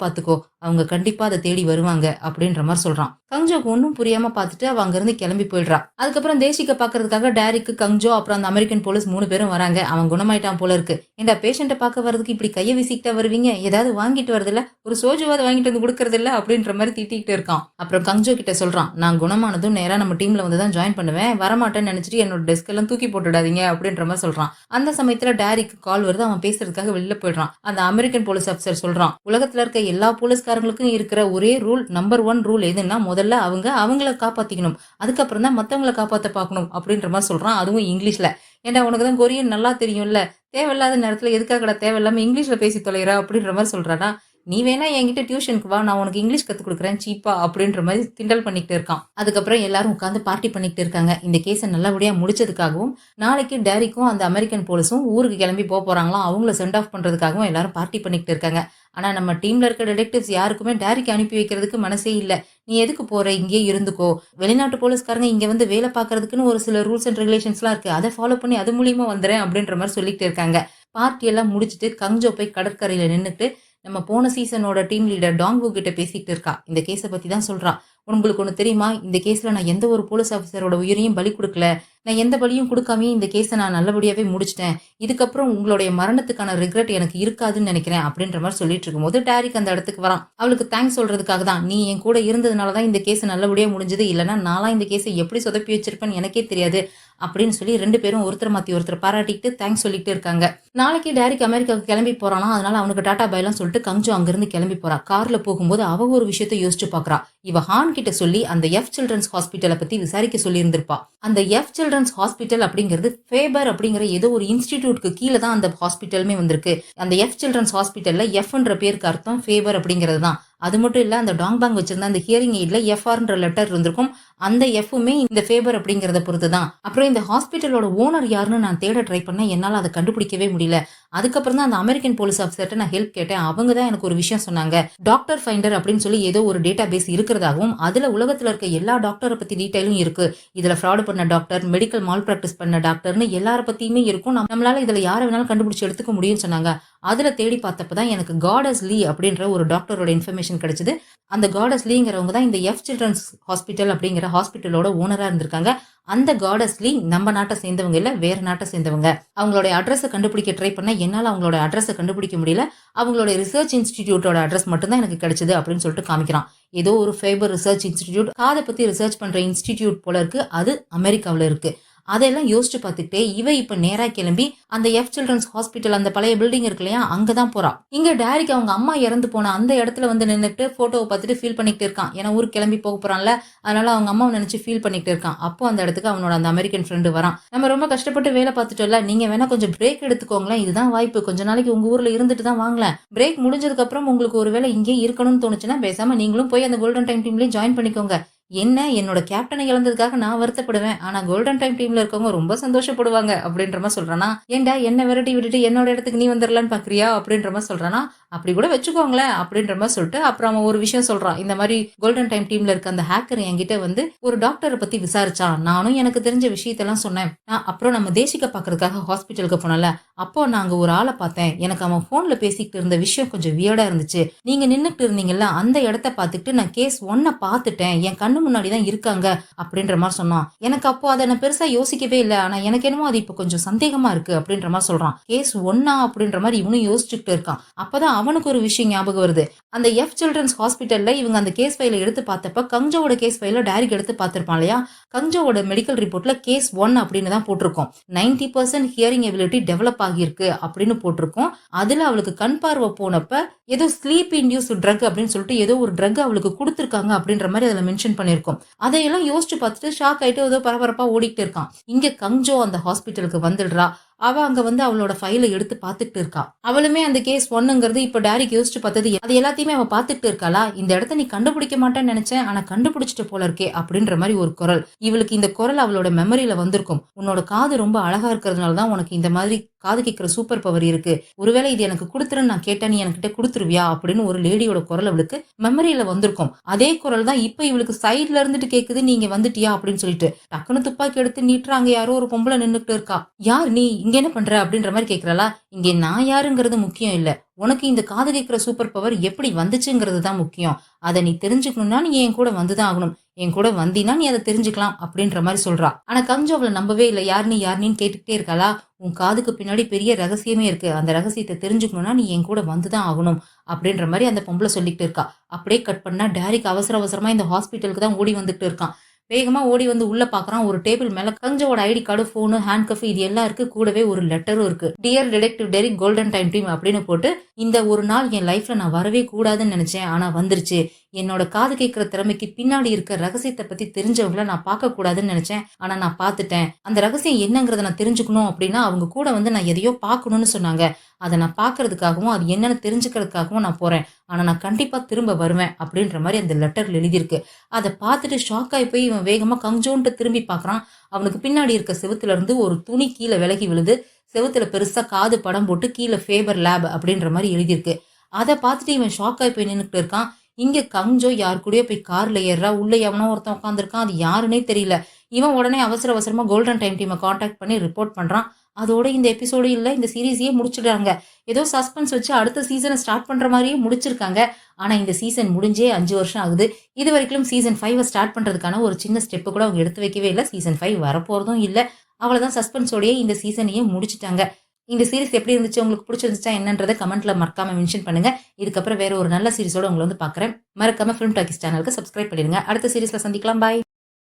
பாத்துக்கோ, அவங்க கண்டிப்பா அதை தேடி வருவாங்க அப்படின்ற மாதிரி சொல்றான். கங்ஜோக்கு ஒன்னும் புரியாம பாத்துட்டு அவ அங்க இருந்து கிளம்பி போயிடுறா. அதுக்கப்புறம் தேசிக்க பாக்குறதுக்காக டேரிக்கு, கங்ஜோ அப்புறம் அந்த அமெரிக்கன் போலீஸ் 3 பேரும் வராங்க. அவன் குணமாயிட்டான் போல இருக்கு. இந்த பேஷண்ட்டை பார்க்க வரதுக்கு இப்படி கையை வீசிக்கிட்டா வருவீங்க, ஏதாவது வாங்கிட்டு வரதில்ல, ஒரு சோஜுவாத வாங்கிட்டு வந்து கொடுக்கறது இல்ல அப்படின்ற மாதிரி திட்டிக்கிட்டு இருக்கான். அப்புறம் கங்ஜோ கிட்ட சொல்றான், நான் குணமானதும் நேரா நம்ம டீம்ல வந்து தான் ஜாயின் பண்ணுவேன், வரமாட்டேன்னு நினைச்சிட்டு என்னோட டெஸ்க் எல்லாம் தூக்கி போட்டுடாதீங்க அப்படின்ற மாதிரி சொல்றான். அந்த சமயத்துல டேரிக்கு கால் வருது. அவன் பேசுறதுக்காக வெளில போயிடுறான். அந்த அமெரிக்கன் போலீஸ் ஆஃபீஸர் சொல்றான், உலகத்துல இருக்க எல்லா போலீஸ்காரங்களுக்கும் இருக்கிற ஒரே ரூல், நம்பர் 1 ரூல் எதுன்னா, முதல்ல அவங்கள காப்பாத்திக்கணும், அதுக்கப்புறம் தான் மத்தவங்களை காப்பாத்த பாக்கணும் அப்படின்ற மாதிரி சொல்றான். அதுவும் இங்கிலீஷ்ல. ஏன்டா உனக்கு தான் கொரியன் நல்லா தெரியும்ல, தேவையில்லாத நேரத்துல எதுக்காக தேவையில்லாம இங்கிலீஷ்ல பேசி தொலைகிறா அப்படின்ற மாதிரி சொல்றானா. நீ வேணா என்கிட்ட டியூஷனுக்கு வா, நான் உனக்கு இங்கிலீஷ் கத்து கொடுக்குறேன் சீப்பா அப்படின்ற மாதிரி கிண்டல் பண்ணிக்கிட்டு இருக்கான். அதுக்கப்புறம் எல்லாரும் உட்காந்து பார்ட்டி பண்ணிக்கிட்டு இருக்காங்க. இந்த கேஸை நல்லபடியா முடிச்சதுக்காகவும் நாளைக்கு டேரிக்கும் அந்த அமெரிக்கன் போலீஸும் ஊருக்கு கிளம்பி போறாங்களாம். அவங்கள சென்ட் ஆஃப் பண்றதுக்காகவும் எல்லாரும் பார்ட்டி பண்ணிக்கிட்டு இருக்காங்க. ஆனா நம்ம டீம்ல இருக்க டிடெக்டிவ்ஸ் யாருக்குமே டேரிக்கு அனுப்பி வைக்கிறதுக்கு மனசே இல்ல. நீ எதுக்கு போற, இங்கே இருந்துக்கோ, வெளிநாட்டு போலீஸ்காரங்க இங்க வந்து வேலை பாக்குறதுக்குன்னு ஒரு சில ரூல்ஸ் அண்ட் ரெகுலேஷன்ஸ்லாம் இருக்கு, அதை ஃபாலோ பண்ணி அது மூலியமா வந்துறேன் அப்படின்ற மாதிரி சொல்லிட்டு இருக்காங்க. பார்ட்டி எல்லாம் முடிச்சுட்டு கங்ஜோ போய் கடற்கரையில நின்னுட்டு நம்ம போன சீசனோட டீம் லீடர் டாங்கு கிட்ட பேசிக்கிட்டு இருக்கா. இந்த கேஸை பத்தி தான் சொல்றா. உங்களுக்கு ஒண்ணு தெரியுமா, இந்த கேஸ்ல நான் எந்த ஒரு போலீஸ் ஆஃபீஸரோட உயிரையும் பலி கொடுக்கல, நான் எந்த பலியும் கொடுக்காமே இந்த கேஸை நான் நல்லபடியாவே முடிச்சிட்டேன், இதுக்கப்புறம் உங்களுடைய மரணத்துக்கான ரிக்ரெட் எனக்கு இருக்காதுன்னு நினைக்கிறேன் அப்படின்ற மாதிரி சொல்லிட்டு இருக்கும்போது டேரிக் அந்த இடத்துக்கு வரான். அவளுக்கு தேங்க்ஸ் சொல்றதுக்காக தான், நீ என் கூட இருந்ததுனாலதான் இந்த கேஸ் நல்லபடியா முடிஞ்சது, இல்லைன்னா நான்லாம் இந்த கேஸை எப்படி சொதப்பி வச்சிருப்பேன்னு எனக்கே தெரியாது அப்படின்னு சொல்லி 2 பேரும் ஒருத்தர் மாத்தி ஒருத்தர் பாராட்டிட்டு தேங்க்ஸ் சொல்லிட்டு இருக்காங்க. நாளைக்கு டேரிக் அமெரிக்காவுக்கு கிளம்பி போறானா. அதனால அவனுக்கு டாடா பைலாம் சொல்லிட்டு கங்ஜோ அங்கிருந்து கிளம்பி போறா. கார்ல போகும்போது அவ ஒரு விஷயத்த யோசிச்சு பாக்குறா. இவ ஹான் கிட்ட சொல்லி அந்த எஃப் சில்ட்ரன்ஸ் ஹாஸ்பிட்டலை பத்தி விசாரிக்க சொல்லி இருந்திருப்பா. அந்த எஃப் சில்ட்ரன்ஸ் ஹாஸ்பிட்டல் அப்படிங்கிறது ஃபேபர் அப்படிங்கிற ஏதோ ஒரு இன்ஸ்டிடியூட்க்கு கீழே தான் அந்த ஹாஸ்பிட்டலுமே வந்திருக்கு. அந்த எஃப் சில்ட்ரன்ஸ் ஹாஸ்பிட்டல்ல எஃப்ன்ற பேருக்கு அர்த்தம் ஃபேபர் அப்படிங்கிறது தான். அது மட்டும் இல்ல, அந்த டாங் பேங் வச்சிருந்த அந்த ஹியரிங் எய்ட்ல எஃப்ஆர்ன்ற லெட்டர் இருந்திருக்கும். அந்த எஃப்மே இந்த ஃபேபர் அப்படிங்கறத பொறுத்து தான். அப்புறம் இந்த ஹாஸ்பிட்டலோட ஓனர் யாருன்னு நான் தேட ட்ரை பண்ணேன், என்னால அதை கண்டுபிடிக்கவே முடியல. அதுக்கப்புறம் தான் அந்த அமெரிக்கன் போலீஸ் ஆஃபீஸர்ட்ட நான் ஹெல்ப் கேட்டேன். அவங்க தான் எனக்கு ஒரு விஷயம் சொன்னாங்க. டாக்டர் ஃபைண்டர் அப்படின்னு சொல்லி ஏதோ ஒரு டேட்டா பேஸ் இருக்கிறதாகவும், அதுல உலகத்துல இருக்க எல்லா டாக்டரை பத்தி டீடைலும் இருக்கு. இதுல ஃப்ராட் பண்ண டாக்டர், மெடிக்கல் மால் பிராக்டிஸ் பண்ண டாக்டர்னு எல்லார பத்தியுமே இருக்கும். நம்மளால இதுல யாரை வேணாலும் கண்டுபிடிச்சு எடுத்துக்க முடியும்னு சொன்னாங்க. அதுல தேடி பார்த்தப்பதான் எனக்கு காடஸ் லீ அப்படின்ற ஒரு டாக்டரோட இன்ஃபர்மேஷன் கிடைச்சது. அந்த காடஸ் லீங்கிறவங்க தான் இந்த எஃப் சில்ட்ரன்ஸ் ஹாஸ்பிட்டல் அப்படிங்கிற ஹாஸ்பிட்டலோட ஓனரா இருந்திருக்காங்க. அந்த காடஸ் லீ நம்ம நாட்டை சேர்ந்தவங்க இல்ல, வேற நாட்டை சேர்ந்தவங்க. அவங்களோட அட்ரஸை கண்டுபிடிக்க ட்ரை பண்ண என்னால அவங்களோட அட்ரஸை கண்டுபிடிக்க முடியல. அவங்களோட ரிசர்ச் இன்ஸ்டிடியூட்டோட அட்ரஸ் மட்டும் தான் எனக்கு கிடைச்சது அப்படின்னு சொல்லிட்டு காமிக்கிறான். ஏதோ ஒரு ஃபைபர் ரிசர்ச் இன்ஸ்டிடியூட், காதை பத்தி ரிசர்ச் பண்ற இன்ஸ்டிடியூட் போல இருக்கு. அது அமெரிக்காவில இருக்கு. அதெல்லாம் யோசிச்சு பார்த்துக்கிட்டே இவ இப்ப நேரா கிளம்பி அந்த எஃப் சில்ட்ரன்ஸ் ஹாஸ்பிட்டல், அந்த பழைய பில்டிங் இருக்கு இல்லையா, அங்கதான் போறா. இங்க டேரிக் அவங்க அம்மா இறந்து போன அந்த இடத்துல வந்து நின்னுட்டு போட்டோவை பார்த்துட்டு ஃபீல் பண்ணிட்டு இருக்கான். ஏன்னா ஊருக்கு கிளம்பி போக போறான்ல, அதனால அவங்க அம்மாவை நினைச்சு ஃபீல் பண்ணிட்டு இருக்கான். அப்போ அந்த இடத்துக்கு அவனோட அந்த அமெரிக்கன் ஃப்ரெண்டு வரான். நம்ம ரொம்ப கஷ்டப்பட்டு வேலை பார்த்துட்டோம்ல, நீங்க வேணா கொஞ்சம் பிரேக் எடுத்துக்கோங்களேன், இதுதான் வாய்ப்பு, கொஞ்ச நாளைக்கு உங்க ஊர்ல இருந்துட்டு தான் வாங்கலாம். பிரேக் முடிஞ்சதுக்கு அப்புறம் உங்களுக்கு ஒரு வேலை இங்கே இருக்கணும்னு தோணுச்சுன்னா பேசாம நீங்களும் போய் அந்த கோல்டன் டைம் டீம்லயும் ஜாயின் பண்ணிக்கோங்க. என்ன என்னோட கேப்டனை இழந்ததுக்காக நான் வருத்தப்படுவேன். ஆனா கோல்டன் டைம் டீம்ல இருக்கவங்க ரொம்ப சந்தோஷப்படுவாங்க அப்படின்ற மாரி சொல்றானா. ஏன்டா என்ன விரட்டி விட்டுட்டு என்னோட இடத்துக்கு நீ வந்துரலான்னு பார்க்குறியா? அப்படின்ற மாரி சொல்றானா. அப்படி கூட வச்சுக்கோங்களேன் அப்படின்ற மாரி சொல்லிட்டு அப்புறம் அவன் ஒரு விஷயம் சொல்றான். இந்த மாரி கோல்டன் டைம் டீம்ல இருக்க அந்த ஹேக்கர் என்கிட்ட வந்து ஒரு டாக்டர பத்தி விசாரிச்சான். நானும் எனக்கு தெரிஞ்ச விஷயத்தெல்லாம் சொன்னேன். அப்புறம் நம்ம தேசிக்க பார்க்கறதுக்காக ஹாஸ்பிட்டலுக்கு போனோம்ல. அப்போ நான் அங்க ஒரு ஆள பார்த்தேன். எனக்கு அவன் ஃபோன்ல பேசிக்கிட்டு இருந்த விஷயம் கொஞ்சம் வியர்டா இருந்துச்சு. நீங்க நின்னுட்டு இருந்தீங்கல்ல அந்த இடத்த பார்த்துட்டு நான் கேஸ் 1 பார்த்துட்டேன். என் கண்ணு முன்னாடி தான் இருக்காங்க அப்படின்ற மாரி சொன்னான். எனக்கு அப்போ அத நான் பெருசா யோசிக்கவே இல்ல. ஆனா எனக்கு என்னமோ அது இப்ப கொஞ்சம் சந்தேகமா இருக்கு அப்படின்ற மாரி சொல்றான். கேஸ் 1 அப்படின்ற மாரி இவனும் யோசிச்சுக்கிட்டு இருக்கான். அப்பதான் அவனுக்கு ஒரு விஷயம் ஞாபகம் வருது. அந்த எஃப் சில்ட்ரன்ஸ் ஹாஸ்பிட்டல்ல இவங்க அந்த கேஸ் ஃபைல எடுத்து பார்த்தப்ப கங்ஜோவோட கேஸ் ஃபைல டைரக்ட் எடுத்து பார்த்திருப்பான் இல்லையா? கங்ஜோவோட மெடிக்கல் ரிப்போர்ட்ல கேஸ் 1 அப்படின்னு தான் போட்டிருக்கும். 90% ஹியரிங் எபிலிட்டி டெவலப் ஆகியிருக்கு அப்படின்னு போட்டிருக்கும். அதுல அவளுக்கு கண் பார்வை போனப்ப ஏதோ ஸ்லீப் இன்டியூஸ்ட் ட்ரக் அப்படின்னு சொல்லிட்டு ஏதோ ஒரு ட்ரக் அவளுக்கு குடுத்துருக்காங்க அப்படின்ற மாரி அதுல மென்ஷன் பண்ணியிருக்கும். அதையெல்லாம் யோசிச்சு பார்த்துட்டு ஷாக் ஆயிட்டு ஏதோ பரபரப்பா ஓடிக்கிட்டு இருக்கான். இங்க கங்ஜோ அந்த ஹாஸ்பிட்டலுக்கு வந்துடுறா. அவ அங்க வந்து அவளோட ஃபைல எடுத்து பார்த்துட்டு இருக்கா. அவளுமே அந்த கேஸ் 1ங்கிறது இப்ப டைரக்ட் யோசிச்சு பார்த்தது அது எல்லாத்தையுமே அவ பார்த்துட்டு இருக்காளா? இந்த இடத்த நீ கண்டுபிடிக்க மாட்டேன்னு நினைச்சேன். ஆனா கண்டுபிடிச்சிட்ட போல இருக்கே அப்படின்ற மாரி ஒரு குரல். இவளுக்கு இந்த குரல் அவளோட மெமரியில வந்திருக்கும். உன்னோட காது ரொம்ப அழகா இருக்கிறதுனால தான் உனக்கு இந்த மாதிரி காது கேட்கிற சூப்பர் பவர் இருக்கு. ஒருவேளை இது எனக்கு குடுத்துருன்னு நான் கேட்டா நீ என்கிட்ட குடுத்துருவியா? அப்படின்னு ஒரு லேடியோட குரல் அவளுக்கு மெமரியில வந்திருக்கும். அதே குரல் தான் இப்ப இவளுக்கு சைடுல இருந்துட்டு கேக்குது. நீங்க வந்துட்டியா அப்படின்னு சொல்லிட்டு. டக்குனு துப்பாக்கி எடுத்து நீட்டுறாங்க. யாரோ ஒரு பொம்பளை நின்னுட்டு இருக்கா. யார் நீ? இங்க என்ன பண்ற? அப்படின்ற மாரி கேக்குறாளா? இங்க நான் யாருங்கிறது முக்கியம் இல்ல. உனக்கு இந்த காது கேட்கிற சூப்பர் பவர் எப்படி வந்துச்சுங்கிறது தான் முக்கியம். அத நீ தெரிஞ்சுக்கணும்னா நீ என் கூட வந்துதான் ஆகணும். என் கூட வந்தீன்னா நீ அத தெரிஞ்சுக்கலாம் அப்படின்ற மாரி சொல்றா. ஆனா கஞ்சு அவள நம்பவே இல்ல. யார் நீ யாருன்னு கேட்டுக்கிட்டே இருக்காளா? உன் காதுக்கு பின்னாடி பெரிய ரகசியமே இருக்கு. அந்த ரகசியத்த தெரிஞ்சுக்கணும்னா நீ என் கூட வந்துதான் ஆகணும் அப்படின்ற மாரி அந்த பொம்பள சொல்லிக்கிட்டு இருக்கா. அப்படியே கட் பண்ணா டைரக்ட் அவசர அவசரமா இந்த ஹாஸ்பிட்டலுக்கு தான் ஓடி வந்துட்டு இருக்கான். வேகமா ஓடி வந்து உள்ள பார்க்குறான். ஒரு டேபிள் மேல கஞ்சோட ID card, phone, handcuff இது எல்லாம் இருக்கு. கூடவே ஒரு லெட்டரும் இருக்கு. Dear detective Derrick golden time team அப்படின்னு போட்டு, இந்த ஒரு நாள் என் லைஃப்ல நான் வரவே கூடாதுன்னு நினைச்சேன். ஆனா வந்துருச்சு. என்னோட காது கேட்கிற திறமைக்கு பின்னாடி இருக்க ரகசியத்த பத்தி தெரிஞ்சவங்கள நான் பார்க்க கூடாதுன்னு நினைச்சேன். ஆனா நான் பார்த்துட்டேன். அந்த ரகசியம் என்னங்கிறத நான் தெரிஞ்சுக்கணும் அப்படின்னா, அவங்க கூட வந்து நான் எதையோ பார்க்கணும்னு சொன்னாங்க. அத நான் பார்க்கறதுக்காகவும், அது என்னன்னு தெரிஞ்சுக்கிறதுக்காகவும் நான் போறேன். ஆனா நான் கண்டிப்பா திரும்ப வருவேன் அப்படின்ற மாரி அந்த லெட்டர்ல எழுதியிருக்கு. அத பார்த்துட்டு ஷாக் ஆயி போய் இவன் வேகமா கங்ஜோன்ட்டு திரும்பி பார்க்குறான். அவனுக்கு பின்னாடி இருக்க செவுத்துல இருந்து ஒரு துணி கீழ விலகி விழுது. செவுத்துல பெருசா காது படம் போட்டு கீழ ஃபேபர் லேப் அப்படின்ற மாரி எழுதியிருக்கு. அத பார்த்துட்டு இவன் ஷாக் ஆயி போய் நின்னுட்டு இருக்கான். இங்க கங்ஜோ யார் கூடயோ போய் கார்ல ஏறுறா. உள்ள எவனோ ஒருத்தன் உட்கார்ந்திருக்கான். அது யாருன்னே தெரியல. இவன் உடனே அவசர அவசரமா கோல்டன் டைம் டீம கான்டாக்ட் பண்ணி ரிப்போர்ட் பண்றான். அதோட இந்த எபிசோடு இல்ல. இந்த சீரிஸையே முடிச்சுடுறாங்க. ஏதோ சஸ்பென்ஸ் வச்சு அடுத்த சீசன ஸ்டார்ட் பண்ற மாரியே முடிச்சிருக்காங்க. ஆனா இந்த சீசன் முடிஞ்சே 5 வருஷம் ஆகுது. இதுவரைக்கும் சீசன் 5 ஸ்டார்ட் பண்றதுக்கான ஒரு சின்ன ஸ்டெப் கூட அவங்க எடுத்து வைக்கவே இல்ல. சீசன் 5 வரப்போறதும் இல்ல. அவ்வளவுதான் சஸ்பென்ஸோடயே இந்த சீசனையே முடிச்சுட்டாங்க. இந்த சீரிஸ் எப்படி இருந்துச்சு? உங்களுக்கு பிடிச்சிருந்துச்சா என்னன்றத கமெண்ட்ல மறக்காம மென்ஷன் பண்ணுங்க. இதுக்கப்புறம் வேற ஒரு நல்ல சீரிஸோட உங்கள வந்து பார்க்குறேன். மறக்காம ஃபிலிம் டாக்கீஸ் சேனலுக்கு சப்ஸ்கிரைப் பண்ணிடுங்க. அடுத்த சீரிஸ்ல சந்திக்கலாம். பாய்.